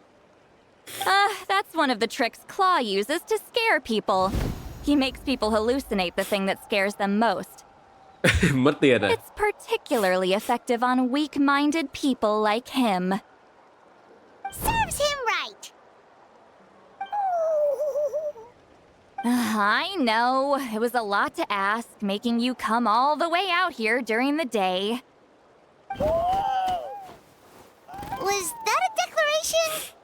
That's one of the tricks Claw uses to scare people. He makes people hallucinate the thing that scares them most. Mất tiền à? It's particularly effective on weak-minded people like him. Serves him right! I know, it was a lot to ask, making you come all the way out here during the day. Was that a declaration?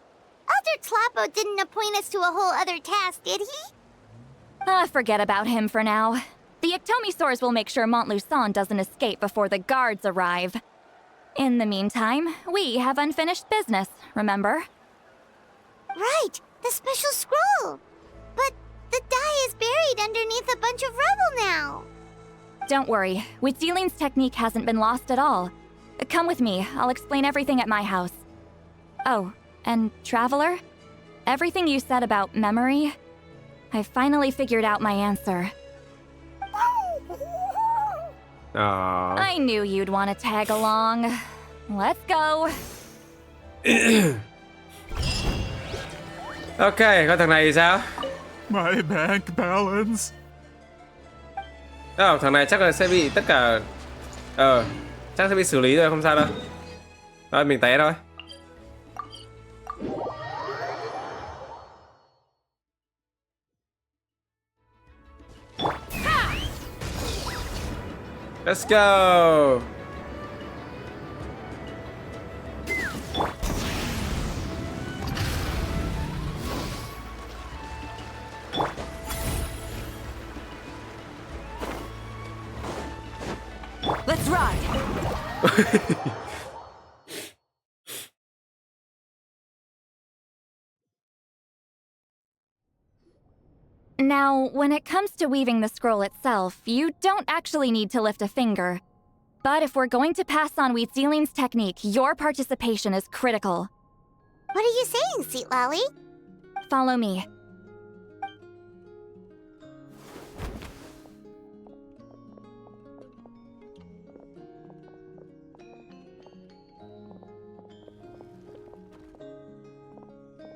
Elder Tlapo didn't appoint us to a whole other task, did he? Forget about him for now. The Ictomisaurs will make sure Montluçon doesn't escape before the guards arrive. In the meantime, we have unfinished business, remember? Right, the special scroll! But the die is buried underneath a bunch of rubble now. Don't worry, Itzli's technique hasn't been lost at all. Come with me, I'll explain everything at my house. Oh, and Traveler? Everything you said about memory? I finally figured out my answer. Aww. I knew you'd want to tag along. Let's go. Ok, con thằng này thì sao? My bank balance. Thằng này chắc là sẽ bị tất cả... chắc sẽ bị xử lý rồi, không sao đâu. Thôi, mình té thôi. Let's go. Let's ride! Now, when it comes to weaving the scroll itself, you don't actually need to lift a finger. But if we're going to pass on Itzli's technique, your participation is critical. What are you saying, Citlali? Follow me.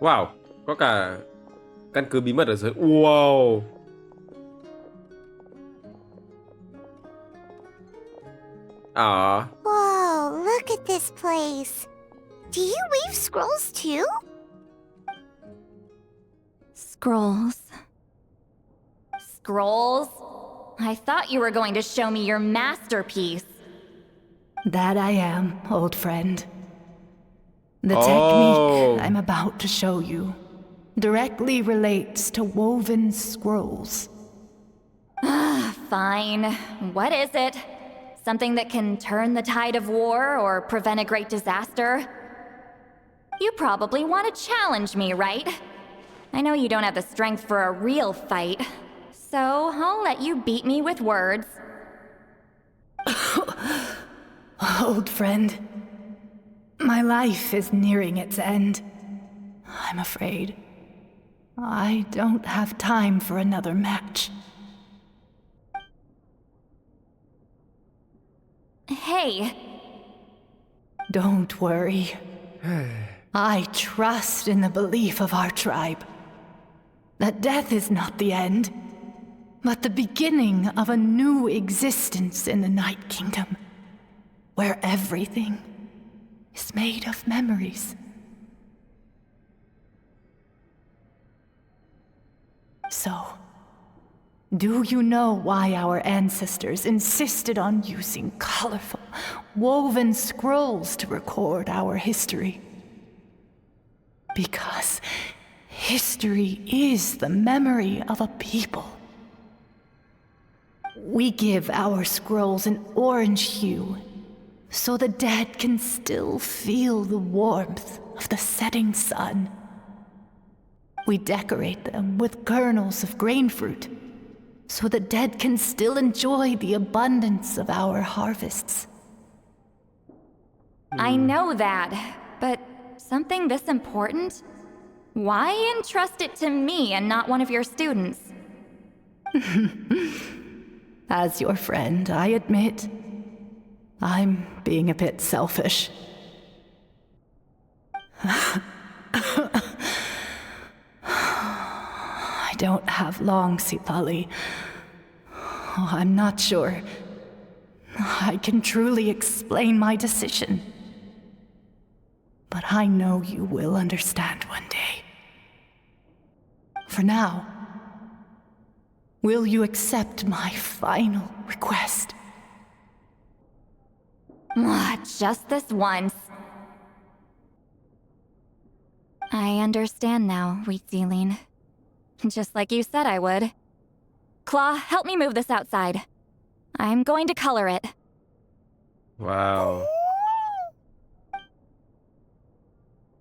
Wow, có cả căn cứ bí mật ở dưới. Wow. Whoa, look at this place. Do you weave scrolls too? Scrolls. Scrolls? I thought you were going to show me your masterpiece. That I am, old friend. The technique I'm about to show you directly relates to woven scrolls. Fine. What is it? Something that can turn the tide of war or prevent a great disaster? You probably want to challenge me, right? I know you don't have the strength for a real fight, so I'll let you beat me with words. Old friend, my life is nearing its end. I'm afraid I don't have time for another match. Hey. Don't worry. I trust in the belief of our tribe that death is not the end, but the beginning of a new existence in the Night Kingdom, where everything is made of memories. So, do you know why our ancestors insisted on using colorful, woven scrolls to record our history? Because history is the memory of a people. We give our scrolls an orange hue, so the dead can still feel the warmth of the setting sun. We decorate them with kernels of grain fruit, so the dead can still enjoy the abundance of our harvests. I know that, but something this important? Why entrust it to me and not one of your students? As your friend, I admit, I'm being a bit selfish. I don't have long, Citlali. Oh, I'm not sure I can truly explain my decision. But I know you will understand one day. For now, will you accept my final request? Just this once. I understand now, Itzlti. Just like you said I would. Claw, help me move this outside. I'm going to color it. Wow.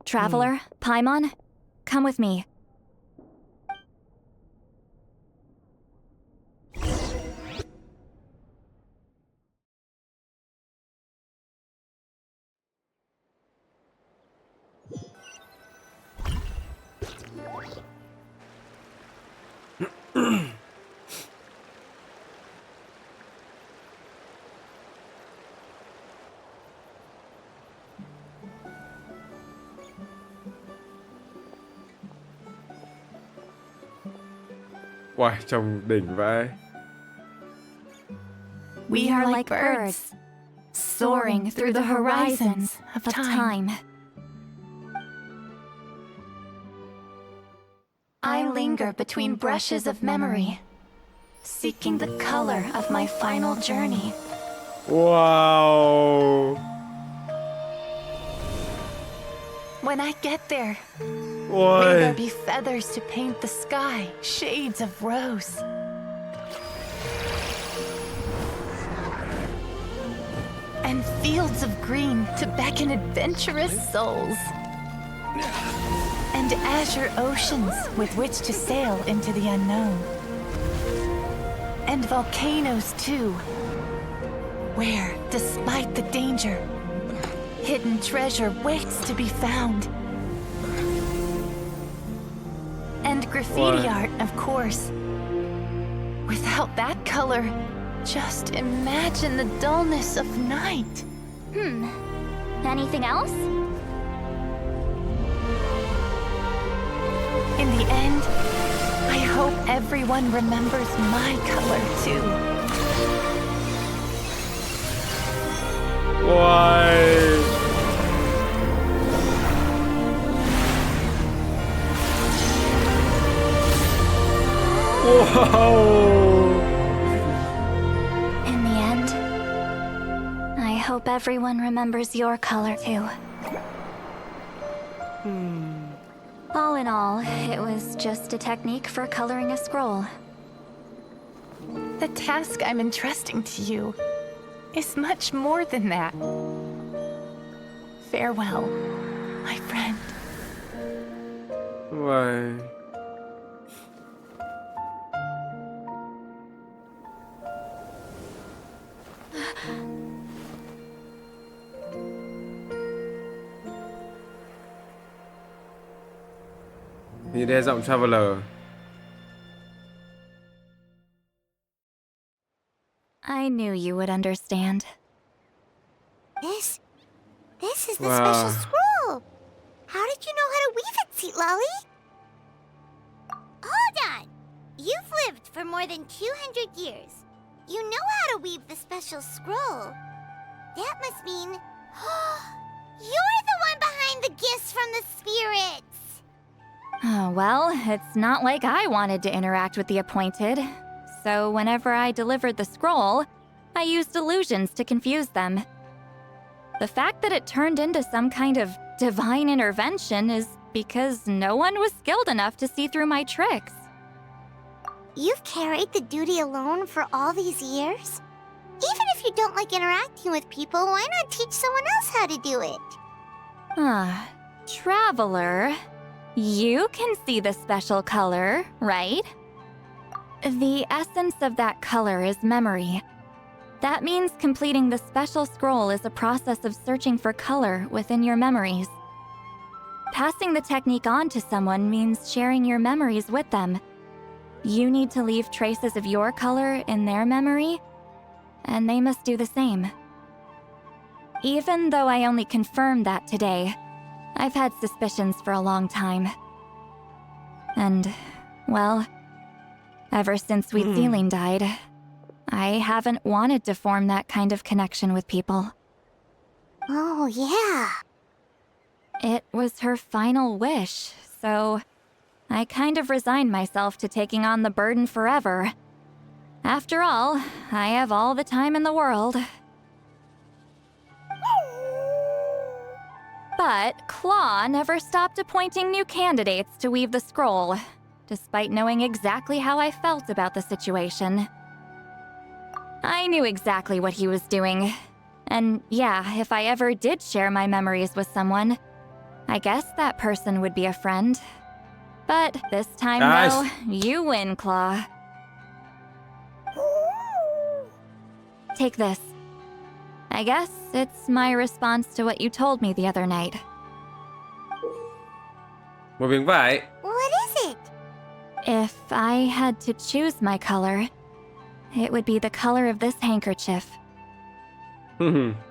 Traveler, Paimon, come with me. Wow, trông đỉnh vãi. We are like birds, soaring through the horizons of time. I linger between brushes of memory, seeking the color of my final journey. Wow. When I get there, Ôi. may there be feathers to paint the sky, shades of rose. And fields of green to beckon adventurous souls. And azure oceans with which to sail into the unknown. And volcanoes too, where, despite the danger, hidden treasure waits to be found. And graffiti art, of course. Without that color, just imagine the dullness of night. Anything else? In the end, I hope everyone remembers my color too. Why? Wow. In the end, I hope everyone remembers your color too. All in all, it was just a technique for coloring a scroll. The task I'm entrusting to you is much more than that. Farewell, my friend. Why? Nhìn đây giọng Traveler. I knew you would understand. This is the special scroll. How did you know how to weave it, Citlali? Hold on. You've lived for more than 200 years. You know how to weave the special scroll. That must mean... you're the one behind the gifts from the spirits! Oh, well, it's not like I wanted to interact with the appointed. So whenever I delivered the scroll, I used illusions to confuse them. The fact that it turned into some kind of divine intervention is because no one was skilled enough to see through my tricks. You've carried the duty alone for all these years? Even if you don't like interacting with people, why not teach someone else how to do it? Traveler, you can see the special color, right? The essence of that color is memory. That means completing the special scroll is a process of searching for color within your memories. Passing the technique on to someone means sharing your memories with them. You need to leave traces of your color in their memory, and they must do the same. Even though I only confirmed that today, I've had suspicions for a long time. And, well, ever since Itzlti died, I haven't wanted to form that kind of connection with people. Oh, yeah. It was her final wish, so I kind of resigned myself to taking on the burden forever. After all, I have all the time in the world. But Claw never stopped appointing new candidates to weave the scroll, despite knowing exactly how I felt about the situation. I knew exactly what he was doing. And yeah, if I ever did share my memories with someone, I guess that person would be a friend. But this time, though, you win, Claw. Take this. I guess it's my response to what you told me the other night. Một miếng vải. What is it? If I had to choose my color, it would be the color of this handkerchief.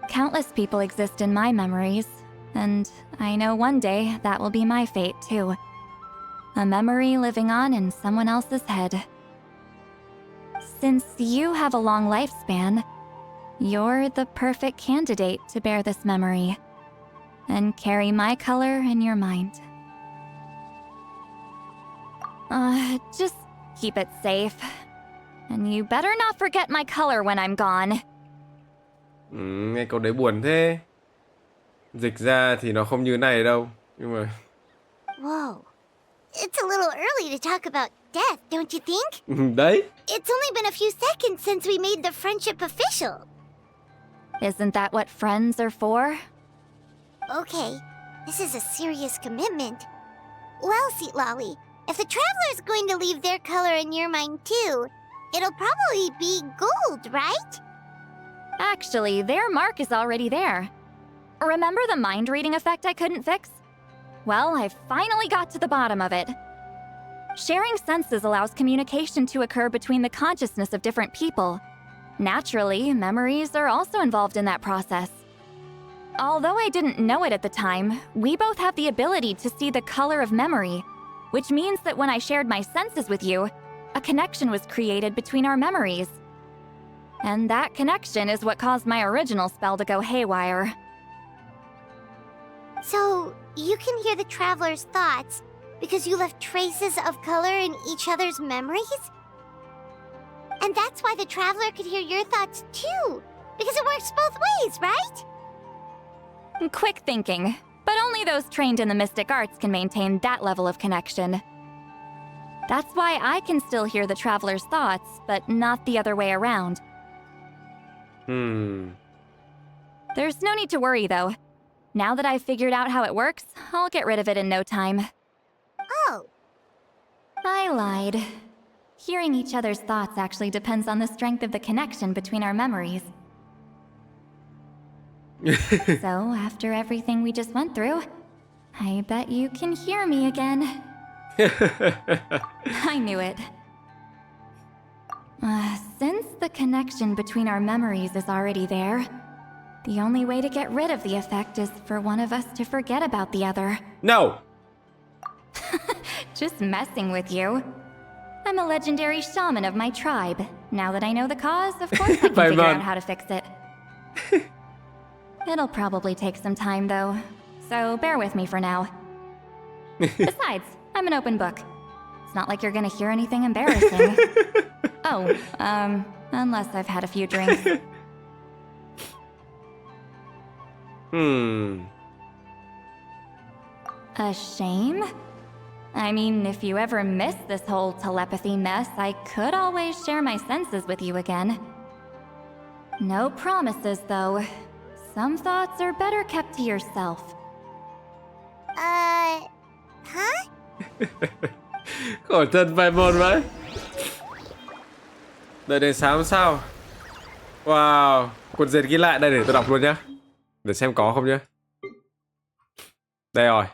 Countless people exist in my memories, and I know one day that will be my fate, too. A memory living on in someone else's head. Since you have a long lifespan, you're the perfect candidate to bear this memory, and carry my color in your mind. Just keep it safe. And you better not forget my color when I'm gone. Nghe câu đấy buồn thế. Dịch ra thì nó không như này đâu. Nhưng mà... Whoa. It's a little early to talk about death, don't you think? Đấy. It's only been a few seconds since we made the friendship official. Isn't that what friends are for? Okay, this is a serious commitment. Well, Citlali, if the traveler's going to leave their color in your mind too, it'll probably be gold, right? Actually, their mark is already there. Remember the mind reading effect I couldn't fix? Well, I finally got to the bottom of it. Sharing senses allows communication to occur between the consciousness of different people. Naturally, memories are also involved in that process. Although I didn't know it at the time, we both have the ability to see the color of memory, which means that when I shared my senses with you, a connection was created between our memories. And that connection is what caused my original spell to go haywire. So, you can hear the traveler's thoughts because you left traces of color in each other's memories? And that's why the traveler could hear your thoughts too, because it works both ways, right? Quick thinking, but only those trained in the mystic arts can maintain that level of connection. That's why I can still hear the traveler's thoughts, but not the other way around. There's no need to worry, though. Now that I've figured out how it works, I'll get rid of it in no time. Oh. I lied. Hearing each other's thoughts actually depends on the strength of the connection between our memories. So, after everything we just went through, I bet you can hear me again. I knew it. Since the connection between our memories is already there, the only way to get rid of the effect is for one of us to forget about the other. No! Just messing with you. I'm a legendary shaman of my tribe. Now that I know the cause, of course I can figure out how to fix it. It'll probably take some time, though. So bear with me for now. Besides, I'm an open book. It's not like you're gonna hear anything embarrassing. Oh, unless I've had a few drinks. A shame? I mean, if you ever miss this whole telepathy mess, I could always share my senses with you again. No promises, though. Some thoughts are better kept to yourself. Huh? Khổ thân vài môn vậy. Đợi đến sáng sao? Wow, cuốn dệt ghi lại đây để tôi đọc luôn nhá. Để xem có không nhá. Đây rồi.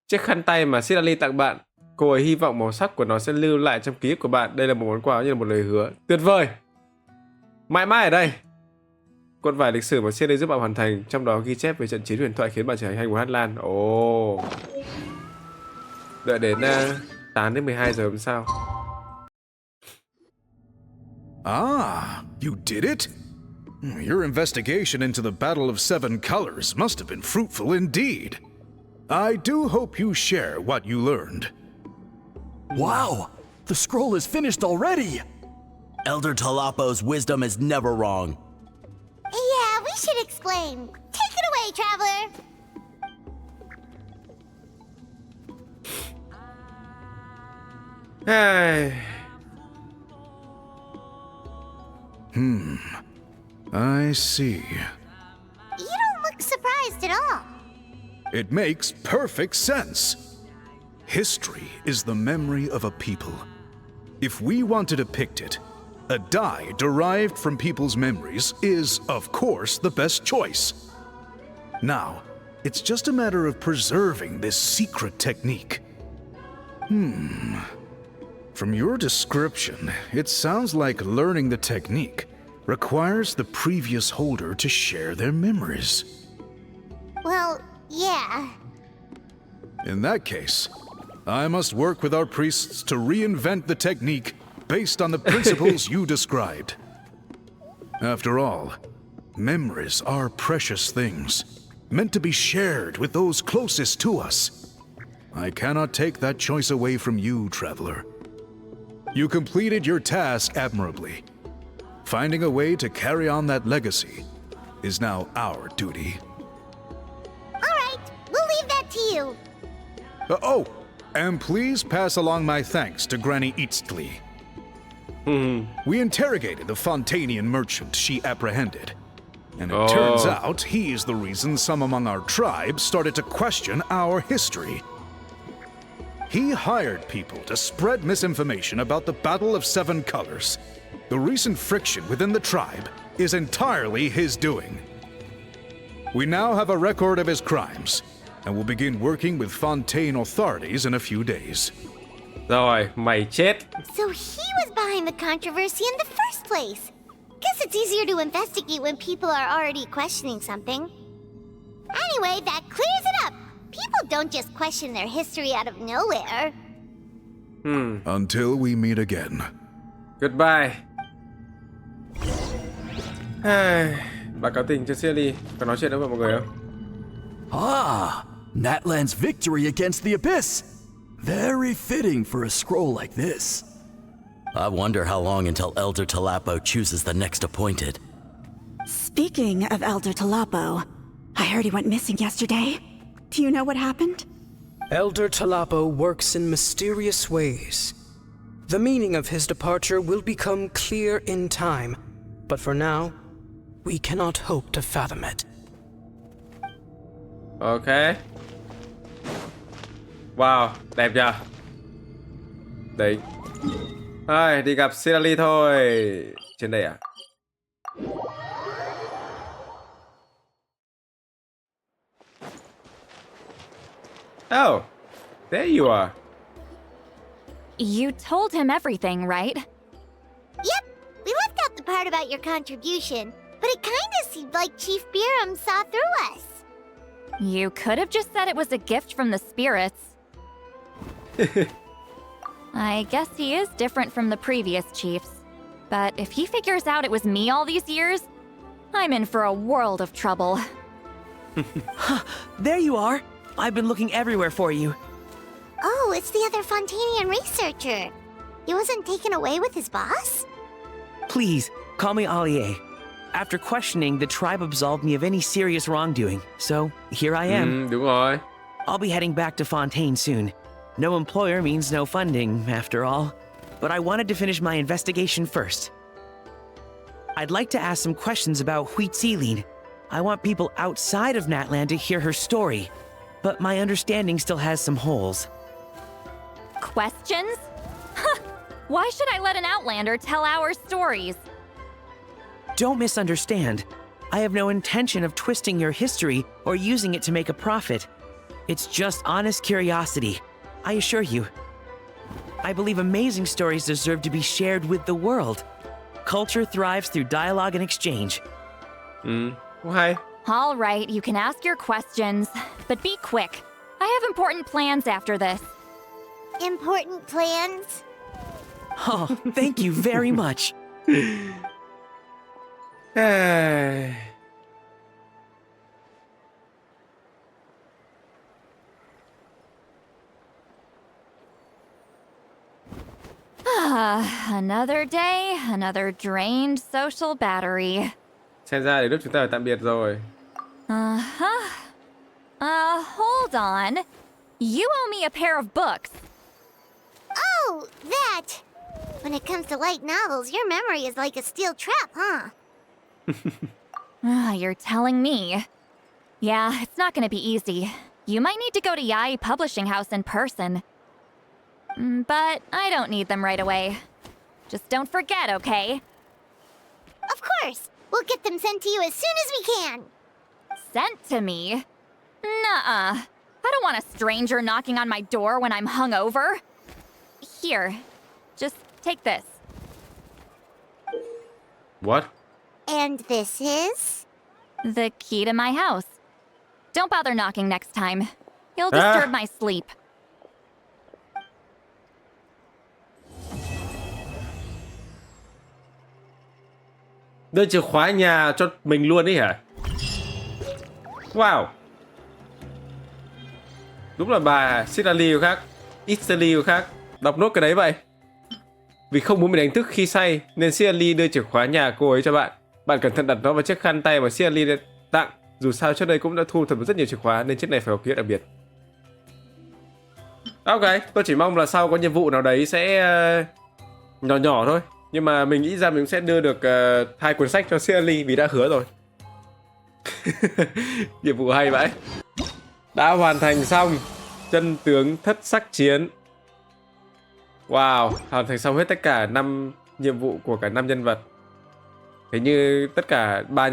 Chiếc khăn tay mà Citlali tặng bạn. Cô ấy hy vọng màu sắc của nó sẽ lưu lại trong ký ức của bạn. Đây là một món quà như là một lời hứa. Tuyệt vời. Mãi mãi ở đây. Cuốn vải lịch sử mà Citlali giúp bạn hoàn thành, trong đó ghi chép về trận chiến huyền thoại khiến bạn trở thành hành của Natlan. Ồ. Đợi đến 8 đến 12 giờ hôm sau. Ah, you did it? Your investigation into the Battle of Seven Colors must have been fruitful indeed. I do hope you share what you learned. Wow! The scroll is finished already! Elder Talapo's wisdom is never wrong. Yeah, we should explain. Take it away, traveler. Hey. I see. You don't look surprised at all. It makes perfect sense. History is the memory of a people. If we want to depict it, a die derived from people's memories is, of course, the best choice. Now, it's just a matter of preserving this secret technique. From your description, it sounds like learning the technique requires the previous holder to share their memories. Well, yeah. In that case, I must work with our priests to reinvent the technique based on the principles you described. After all, memories are precious things, meant to be shared with those closest to us. I cannot take that choice away from you, traveler. You completed your task admirably. Finding a way to carry on that legacy is now our duty. All right, we'll leave that to you. And please pass along my thanks to Granny Itzlti. We interrogated the Fontanian merchant she apprehended, and it turns out he is the reason some among our tribe started to question our history. He hired people to spread misinformation about the Battle of Seven Colors. The recent friction within the tribe is entirely his doing. We now have a record of his crimes, and will begin working with Fontaine authorities in a few days. Rồi, mày chết. So he was behind the controversy in the first place. Guess it's easier to investigate when people are already questioning something. Anyway, that clears it up. People don't just question their history out of nowhere. Until we meet again. Goodbye. Bà cáo tình cho Citlali. Có nói chuyện đâu với mọi người không? Ah, Natlan's victory against the Abyss. Very fitting for a scroll like this. I wonder how long until Elder Talapo chooses the next appointed. Speaking of Elder Talapo, I heard he went missing yesterday. Do you know what happened? Elder Talapo works in mysterious ways. The meaning of his departure will become clear in time, but for now, we cannot hope to fathom it. Ok. Wow, đẹp chưa? Đấy. Thôi, đi gặp Citlali thôi. Trên đây à? Oh, there you are. You told him everything, right? Yep, we left out the part about your contribution, but it kinda seemed like Chief Biram saw through us. You could have just said it was a gift from the spirits. I guess he is different from the previous chiefs. But if he figures out it was me all these years, I'm in for a world of trouble. There you are. I've been looking everywhere for you. Oh, it's the other Fontanian researcher. He wasn't taken away with his boss? Please, call me Allier. After questioning, the tribe absolved me of any serious wrongdoing, so here I am. Đúng rồi. I'll be heading back to Fontaine soon. No employer means no funding, after all. But I wanted to finish my investigation first. I'd like to ask some questions about Itzlti. I want people outside of Natlan to hear her story, but my understanding still has some holes. Questions? Why should I let an Outlander tell our stories? Don't misunderstand. I have no intention of twisting your history or using it to make a profit. It's just honest curiosity, I assure you. I believe amazing stories deserve to be shared with the world. Culture thrives through dialogue and exchange. Hay. All right, you can ask your questions, but be quick. I have important plans after this. Important plans? Oh, thank you very much. Another day, another drained social battery. Xem ra đến lúc chúng ta phải tạm biệt rồi. Hold on. You owe me a pair of books. Oh, that! When it comes to light novels, your memory is like a steel trap, huh? You're telling me. Yeah, it's not gonna be easy. You might need to go to Yai Publishing House in person. But I don't need them right away. Just don't forget, okay? Of course! We'll get them sent to you as soon as we can! Sent to me? Nuh-uh. I don't want a stranger knocking on my door when I'm hungover. Here, just take this. What? And this is? The key to my house. Don't bother knocking next time. You'll disturb my sleep. Đưa chìa khóa nhà cho mình luôn ấy hả? Wow. Đúng là bà Citlali có khác, Itzlti có khác. Đọc nốt cái đấy vậy. Vì không muốn bị đánh thức khi say nên Citlali đưa chìa khóa nhà cô ấy cho bạn. Bạn cẩn thận đặt nó vào chiếc khăn tay mà Citlali đã tặng. Dù sao trước đây cũng đã thu thập rất nhiều chìa khóa nên chiếc này phải có ký hiệu đặc biệt. Ok, tôi chỉ mong là sau có nhiệm vụ nào đấy sẽ nhỏ nhỏ thôi. Nhưng mà mình nghĩ ra mình sẽ đưa được 2 cuốn sách cho Citlali vì đã hứa rồi. Nhiệm vụ hay vậy. Đã hoàn thành xong chân tướng thất sắc chiến. Wow, hoàn thành xong hết tất cả 5 nhiệm vụ của cả 5 nhân vật. Thế như tất cả 4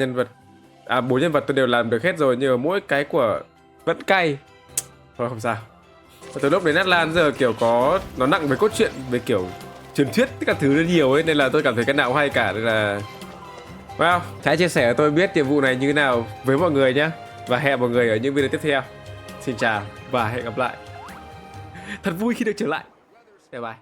nhân vật tôi đều làm được hết rồi, nhưng mà mỗi cái của vẫn cay. Thôi không sao. Từ lúc đến Natlan giờ kiểu có nó nặng về cốt truyện, về kiểu truyền thuyết tất cả thứ nhiều ấy, nên là tôi cảm thấy cái nào cũng hay cả, nên là wow, hãy chia sẻ cho tôi biết nhiệm vụ này như thế nào với mọi người nhé, và hẹn mọi người ở những video tiếp theo. Xin chào và hẹn gặp lại. Thật vui khi được trở lại. Bye bye.